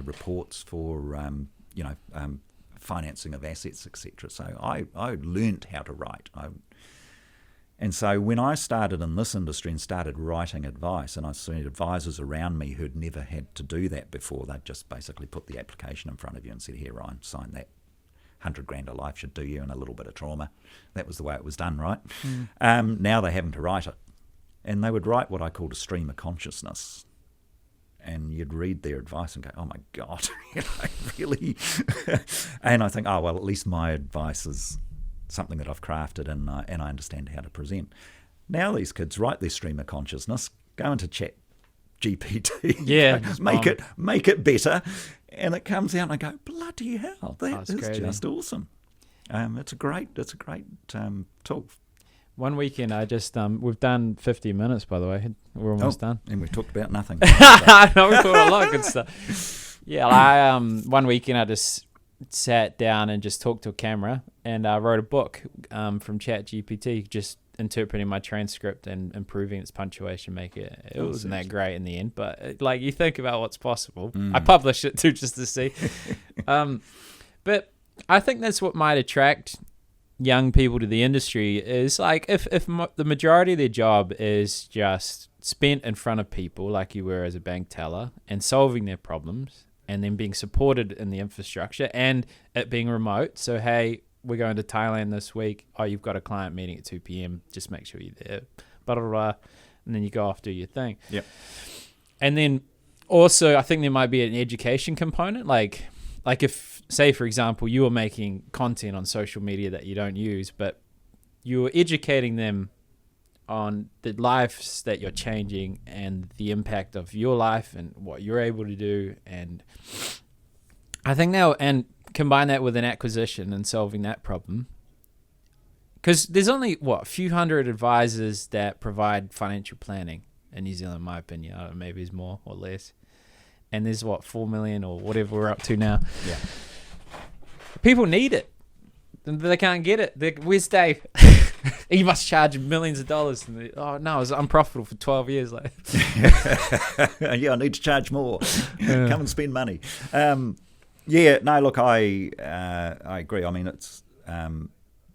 reports for, financing of assets, etc. So I learnt how to write. And so when I started in this industry and started writing advice, and I saw advisors around me who'd never had to do that before, they'd just basically put the application in front of you and said, here, Ryan, sign that. 100 grand a life should do you and a little bit of trauma. That was the way it was done, right? Now they're having to write it. And they would write what I called a stream of consciousness. And you'd read their advice and go, oh my God, really? And I think, well, at least my advice is something that I've crafted and I understand how to present. Now these kids write their stream of consciousness, go into chat GPT, make it better, and it comes out and I go, bloody hell, that is crazy. Just awesome. It's a great tool. One weekend I just we've done 50 minutes, by the way. We're almost done, and we've talked about nothing. I know, we've talked a lot of good stuff. Yeah, I one weekend I just sat down and just talked to a camera and I wrote a book from ChatGPT, just interpreting my transcript and improving its punctuation, it wasn't that great in the end, but like you think about what's possible. I published it too just to see. But I think that's what might attract young people to the industry is like if the majority of their job is just spent in front of people like you were as a bank teller and solving their problems and then being supported in the infrastructure and it being remote. So, hey, we're going to Thailand this week. Oh, you've got a client meeting at 2 p.m. Just make sure you're there. Blah, blah, blah. And then you go off, do your thing. Yep. And then also, I think there might be an education component. Like if, say, for example, you were making content on social media that you don't use, but you were educating them on the lives that you're changing and the impact of your life and what you're able to do. And I think now, and combine that with an acquisition and solving that problem. Because there's only, a few hundred advisors that provide financial planning in New Zealand, in my opinion. I don't know, maybe it's more or less. And there's 4 million or whatever we're up to now. Yeah. People need it. They can't get it. Where's Dave? He must charge millions of dollars. And no, I was unprofitable for 12 years. Like, yeah, I need to charge more. Come and spend money. Yeah, no, look, I agree. I mean, it's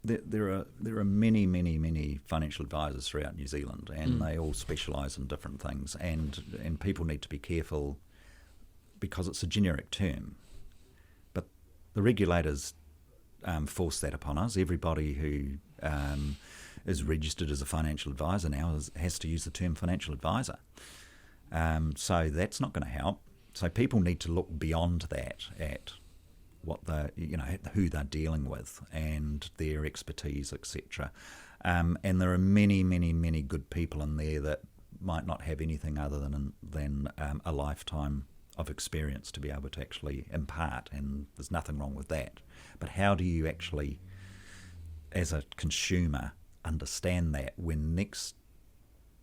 there are many financial advisors throughout New Zealand, and they all specialise in different things, and people need to be careful because it's a generic term, but the regulators force that upon us. Everybody who is registered as a financial advisor now has to use the term financial advisor. So that's not going to help. So people need to look beyond that at what who they're dealing with and their expertise, etc. And there are many good people in there that might not have anything other than a lifetime of experience to be able to actually impart, and there's nothing wrong with that. But how do you actually, as a consumer, understand that when next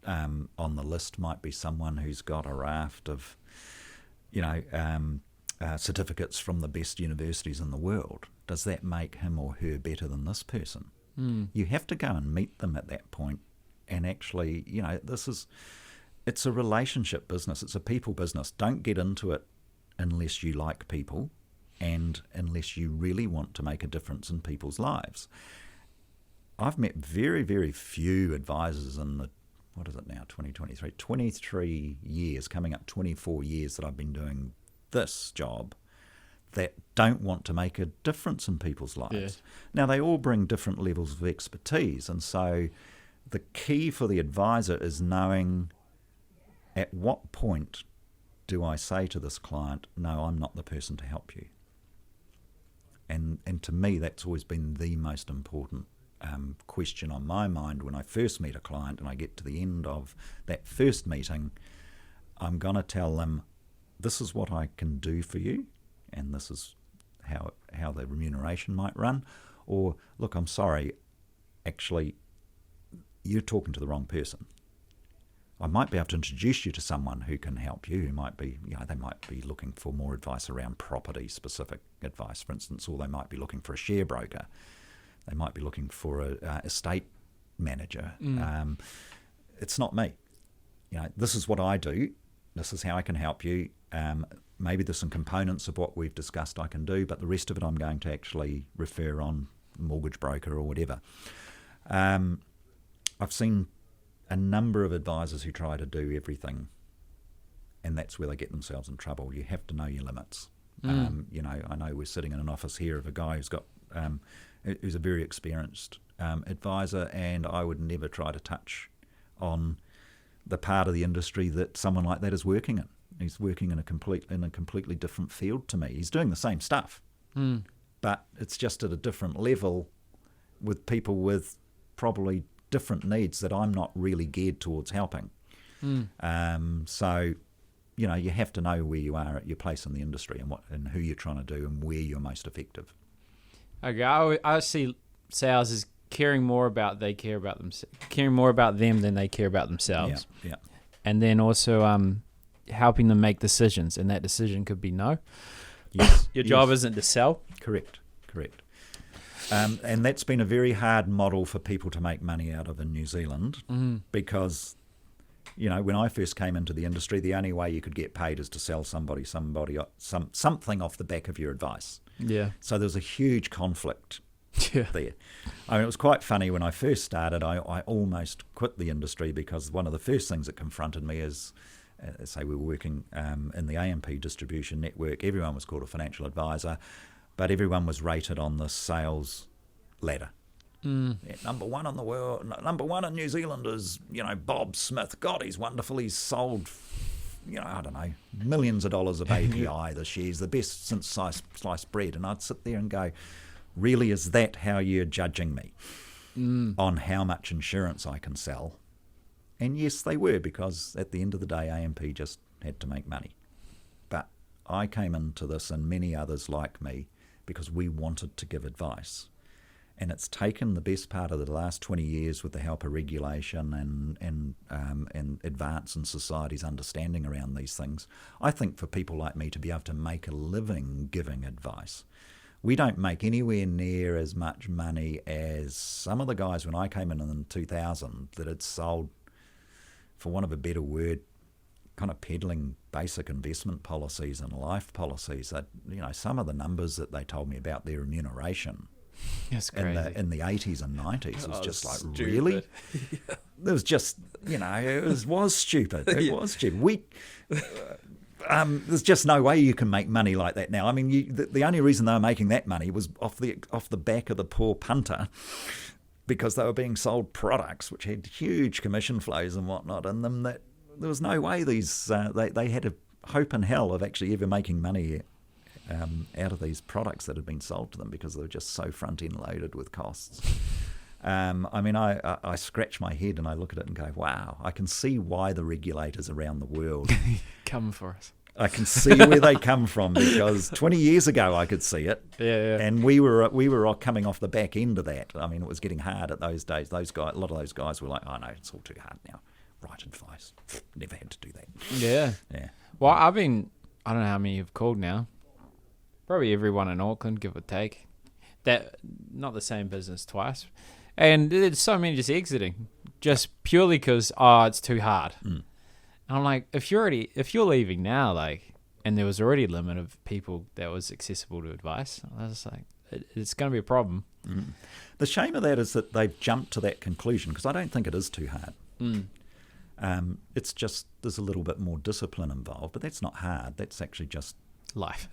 on the list might be someone who's got a raft of certificates from the best universities in the world? Does that make him or her better than this person? You have to go and meet them at that point, and actually, it's a relationship business. It's a people business. Don't get into it unless you like people and unless you really want to make a difference in people's lives. I've met very, very few advisors in the, 23 years, coming up 24 years that I've been doing this job, that don't want to make a difference in people's lives. Yeah. Now, they all bring different levels of expertise, and so the key for the advisor is knowing at what point do I say to this client, no, I'm not the person to help you. And to me, that's always been the most important question on my mind when I first meet a client and I get to the end of that first meeting. I'm going to tell them, this is what I can do for you, and this is how the remuneration might run. Or, look, I'm sorry, actually, you're talking to the wrong person. I might be able to introduce you to someone who can help you, who might be, they might be looking for more advice around property-specific advice, for instance, or they might be looking for a share broker. They might be looking for a estate manager. It's not me. This is what I do. This is how I can help you. Maybe there's some components of what we've discussed I can do, but the rest of it I'm going to actually refer on mortgage broker or whatever. I've seen a number of advisors who try to do everything, and that's where they get themselves in trouble. You have to know your limits. I know we're sitting in an office here of a guy who's got who's a very experienced advisor, and I would never try to touch on the part of the industry that someone like that is working in. He's working in a completely different field to me. He's doing the same stuff, but it's just at a different level with people with probably different needs that I'm not really geared towards helping. So, you have to know where you are at your place in the industry and who you're trying to do and where you're most effective. Okay, I see sales as caring more about them than they care about themselves. Yeah. And then also helping them make decisions, and that decision could be no. Yes. Your job isn't to sell. Correct. And that's been a very hard model for people to make money out of in New Zealand, because, when I first came into the industry, the only way you could get paid is to sell something off the back of your advice. Yeah. So there's a huge conflict there. I mean, it was quite funny when I first started. I almost quit the industry because one of the first things that confronted me is, say we were working in the AMP distribution network. Everyone was called a financial advisor, but everyone was rated on the sales ladder. Yeah, number one in the world, number one in New Zealand is, Bob Smith. God, he's wonderful. He's sold I don't know, millions of dollars of API, the shares, the best since sliced bread. And I'd sit there and go, really, is that how you're judging me on how much insurance I can sell? And yes, they were, because at the end of the day, AMP just had to make money. But I came into this, and many others like me, because we wanted to give advice. And it's taken the best part of the last 20 years with the help of regulation and advance in society's understanding around these things, I think, for people like me to be able to make a living giving advice. We don't make anywhere near as much money as some of the guys when I came in 2000 that had sold, for want of a better word, kind of peddling basic investment policies and life policies. That, some of the numbers that they told me about their remuneration in the 80s and 90s was just like, stupid. Really? It was just, it was stupid. It was stupid. There's just no way you can make money like that now. I mean, the only reason they were making that money was off the back of the poor punter, because they were being sold products which had huge commission flows and whatnot in them, that there was no way these they had a hope in hell of actually ever making money out of these products that had been sold to them, because they were just so front-end loaded with costs. I scratch my head and I look at it and go, wow, I can see why the regulators around the world come for us. I can see where they come from, because 20 years ago I could see it, and we were coming off the back end of that. I mean, it was getting hard at those days. A lot of those guys were like, oh no, it's all too hard now. Right advice. Never had to do that. Yeah. Well, I don't know how many you've called now. Probably everyone in Auckland, give or take. That, not the same business twice. And there's so many just exiting, just purely because, it's too hard. And I'm like, if you're leaving now, like, and there was already a limit of people that was accessible to advice, I was like, it's going to be a problem. The shame of that is that they've jumped to that conclusion, because I don't think it is too hard. It's just there's a little bit more discipline involved, but that's not hard. That's actually just life.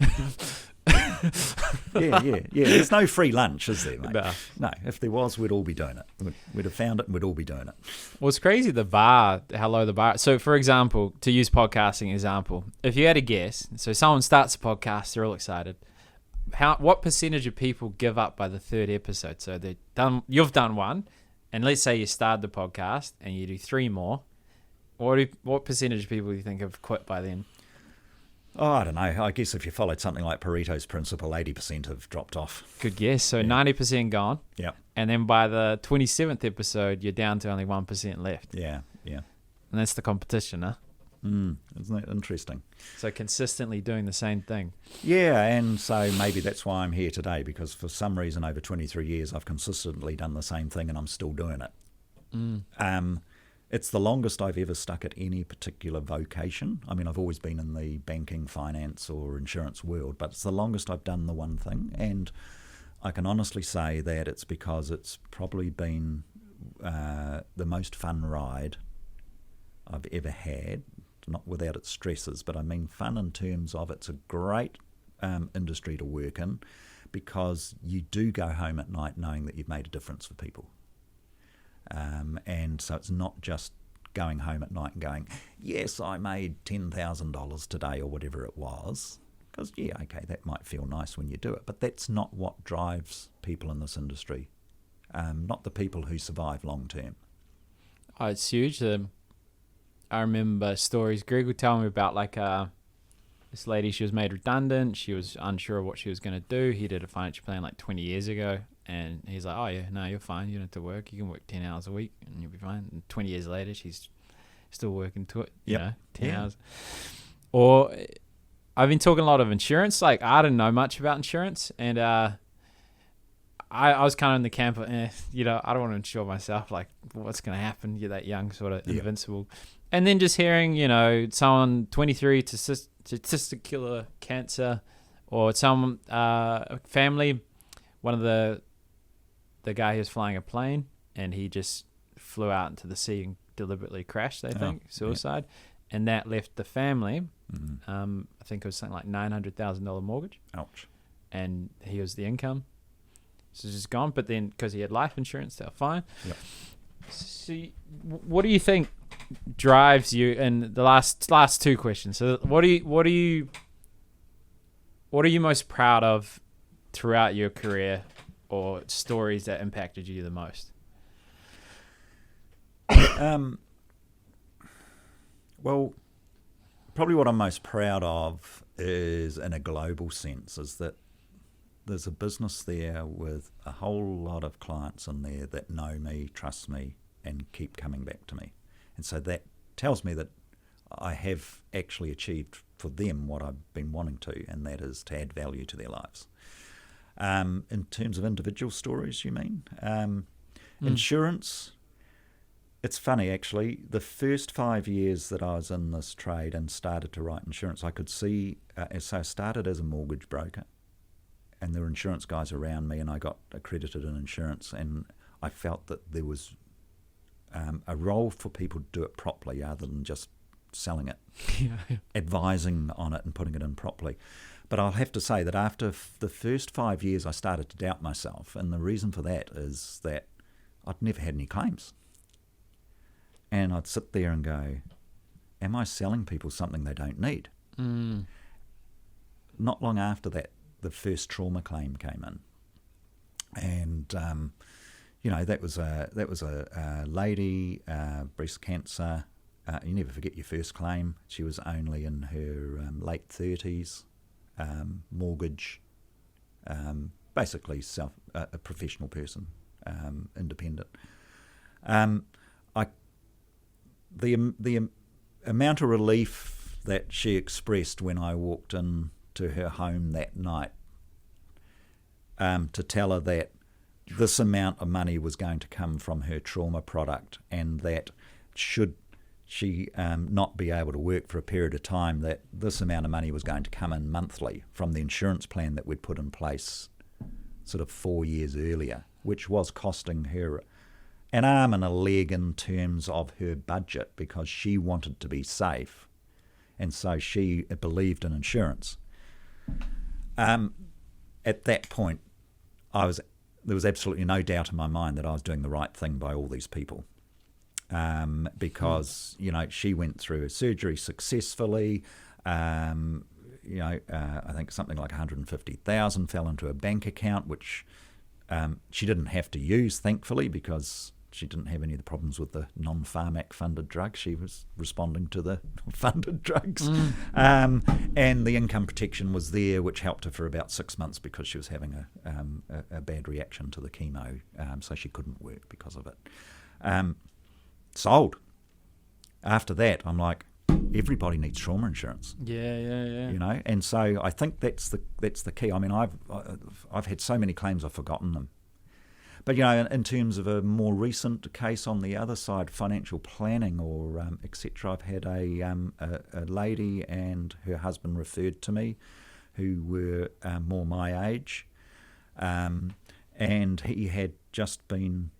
Yeah. There's no free lunch, is there, mate? No. If there was, we'd all be doing it. We'd have found it and we'd all be doing it. Well, it's crazy how low the bar. So, for example, to use podcasting example, if you had a guess, so someone starts a podcast, they're all excited. What percentage of people give up by the third episode? So you've done one, and let's say you started the podcast and you do 3 more. What percentage of people do you think have quit by then? Oh, I don't know. I guess if you followed something like Pareto's principle, 80% have dropped off. Good guess. So 90% gone. Yeah. And then by the 27th episode, you're down to only 1% left. Yeah. And that's the competition, huh? Isn't that interesting? So consistently doing the same thing. Yeah, and so maybe that's why I'm here today, because for some reason over 23 years I've consistently done the same thing and I'm still doing it. It's the longest I've ever stuck at any particular vocation. I mean, I've always been in the banking, finance or insurance world, but it's the longest I've done the one thing. And I can honestly say that it's because it's probably been the most fun ride I've ever had, not without its stresses, but I mean fun in terms of it's a great industry to work in, because you do go home at night knowing that you've made a difference for people. And so it's not just going home at night and going, yes, I made $10,000 today or whatever it was, because, yeah, okay, that might feel nice when you do it, but that's not what drives people in this industry, not the people who survive long term. Oh, it's huge. I remember stories Greg would tell me about, like this lady, she was made redundant. She was unsure of what she was going to do. He did a financial plan like 20 years ago. And he's like, oh, yeah, no, you're fine. You don't have to work. You can work 10 hours a week and you'll be fine. And 20 years later, she's still working to it, 10 hours. Or I've been talking a lot of insurance. Like, I didn't know much about insurance. And I was kind of in the camp of, I don't want to insure myself. Like, what's going to happen? You're that young, sort of invincible. And then just hearing, someone 23 testicular cancer, or some family, one of the guy who was flying a plane and he just flew out into the sea and deliberately crashed, suicide. Yeah. And that left the family, I think it was something like $900,000 mortgage. Ouch. And he was the income. So it's just gone. But then because he had life insurance, they were fine. Yep. So what do you think drives you? And the last two questions. So what are you most proud of throughout your career, or stories that impacted you the most? Well, probably what I'm most proud of is, in a global sense, is that there's a business there with a whole lot of clients in there that know me, trust me, and keep coming back to me. And so that tells me that I have actually achieved for them what I've been wanting to, and that is to add value to their lives. In terms of individual stories, you mean? Insurance, it's funny actually, the first 5 years that I was in this trade and started to write insurance, I could see, so I started as a mortgage broker, and there were insurance guys around me, and I got accredited in insurance, and I felt that there was a role for people to do it properly rather than just selling it, advising on it and putting it in properly. But I'll have to say that after the first 5 years, I started to doubt myself, and the reason for that is that I'd never had any claims. And I'd sit there and go, am I selling people something they don't need? Not long after that, the first trauma claim came in. And, that was a lady, breast cancer. You never forget your first claim. She was only in her late 30s, mortgage, basically a professional person, independent. The amount of relief that she expressed when I walked into her home that night, to tell her that this amount of money was going to come from her trauma product, and that should she not be able to work for a period of time, that this amount of money was going to come in monthly from the insurance plan that we'd put in place sort of 4 years earlier, which was costing her an arm and a leg in terms of her budget, because she wanted to be safe, and so she believed in insurance. At that point, there was absolutely no doubt in my mind that I was doing the right thing by all these people, because she went through a surgery successfully. I think something like 150,000 fell into a bank account, which she didn't have to use, thankfully, because she didn't have any of the problems with the non-Pharmac funded drugs. She was responding to the funded drugs. And the income protection was there, which helped her for about 6 months because she was having a bad reaction to the chemo, so she couldn't work because of it. Sold. After that, I'm like, everybody needs trauma insurance. Yeah. And so I think that's the key. I mean, I've had so many claims I've forgotten them. But, in terms of a more recent case on the other side, financial planning or etc., I've had a lady and her husband referred to me who were more my age, and he had just been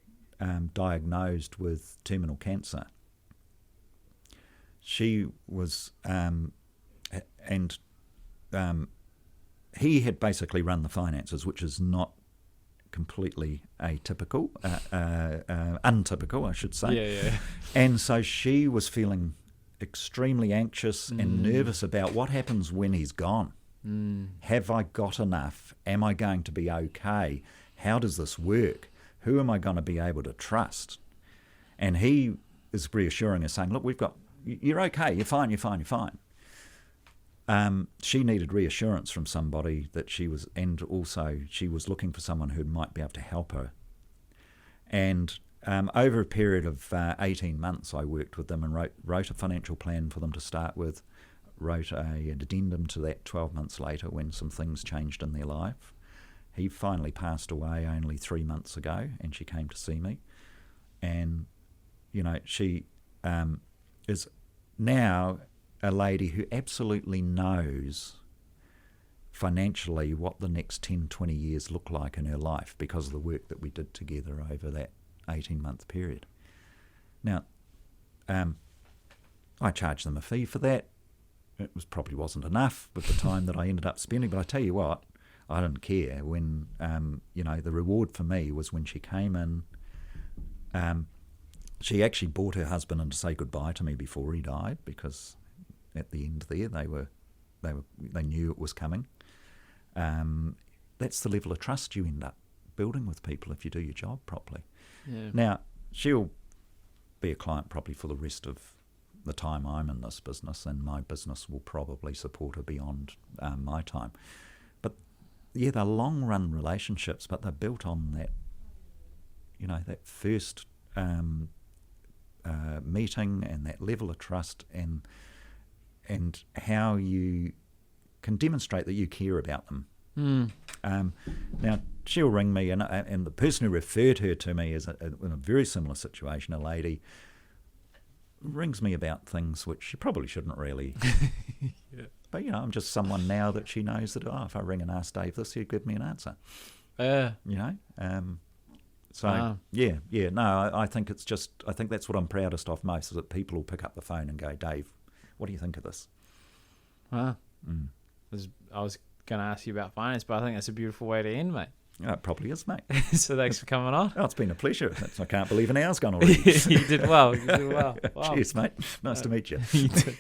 diagnosed with terminal cancer. She was, he had basically run the finances, which is not completely atypical, untypical, I should say. Yeah. And so she was feeling extremely anxious and nervous about what happens when he's gone. Have I got enough? Am I going to be okay? How does this work? Who am I going to be able to trust? And he is reassuring her, saying, look, you're okay, you're fine. She needed reassurance from somebody that and also she was looking for someone who might be able to help her. And over a period of 18 months, I worked with them and wrote a financial plan for them to start with, wrote an addendum to that 12 months later when some things changed in their life. He finally passed away only 3 months ago, and she came to see me. And, she is now a lady who absolutely knows financially what the next 10, 20 years look like in her life because of the work that we did together over that 18-month period. Now, I charged them a fee for that. It probably wasn't enough with the time that I ended up spending, but I tell you what, I didn't care when, the reward for me was when she came in, she actually brought her husband in to say goodbye to me before he died, because at the end there they knew it was coming. That's the level of trust you end up building with people if you do your job properly. Yeah. Now, she'll be a client probably for the rest of the time I'm in this business, and my business will probably support her beyond my time. But yeah, they're long-run relationships, but they're built on that, that first meeting and that level of trust, and how you can demonstrate that you care about them. Now, she'll ring me, and the person who referred her to me is in a very similar situation. A lady rings me about things which she probably shouldn't really. Yeah. But, I'm just someone now that she knows that, if I ring and ask Dave this, he'd give me an answer. I think it's just, I think that's what I'm proudest of most, is that people will pick up the phone and go, Dave, what do you think of this? I was going to ask you about finance, but I think that's a beautiful way to end, mate. It probably is, mate. So thanks for coming on. Oh, it's been a pleasure. I can't believe an hour's gone already. You did well. Wow. Cheers, mate. Nice to meet you. You too.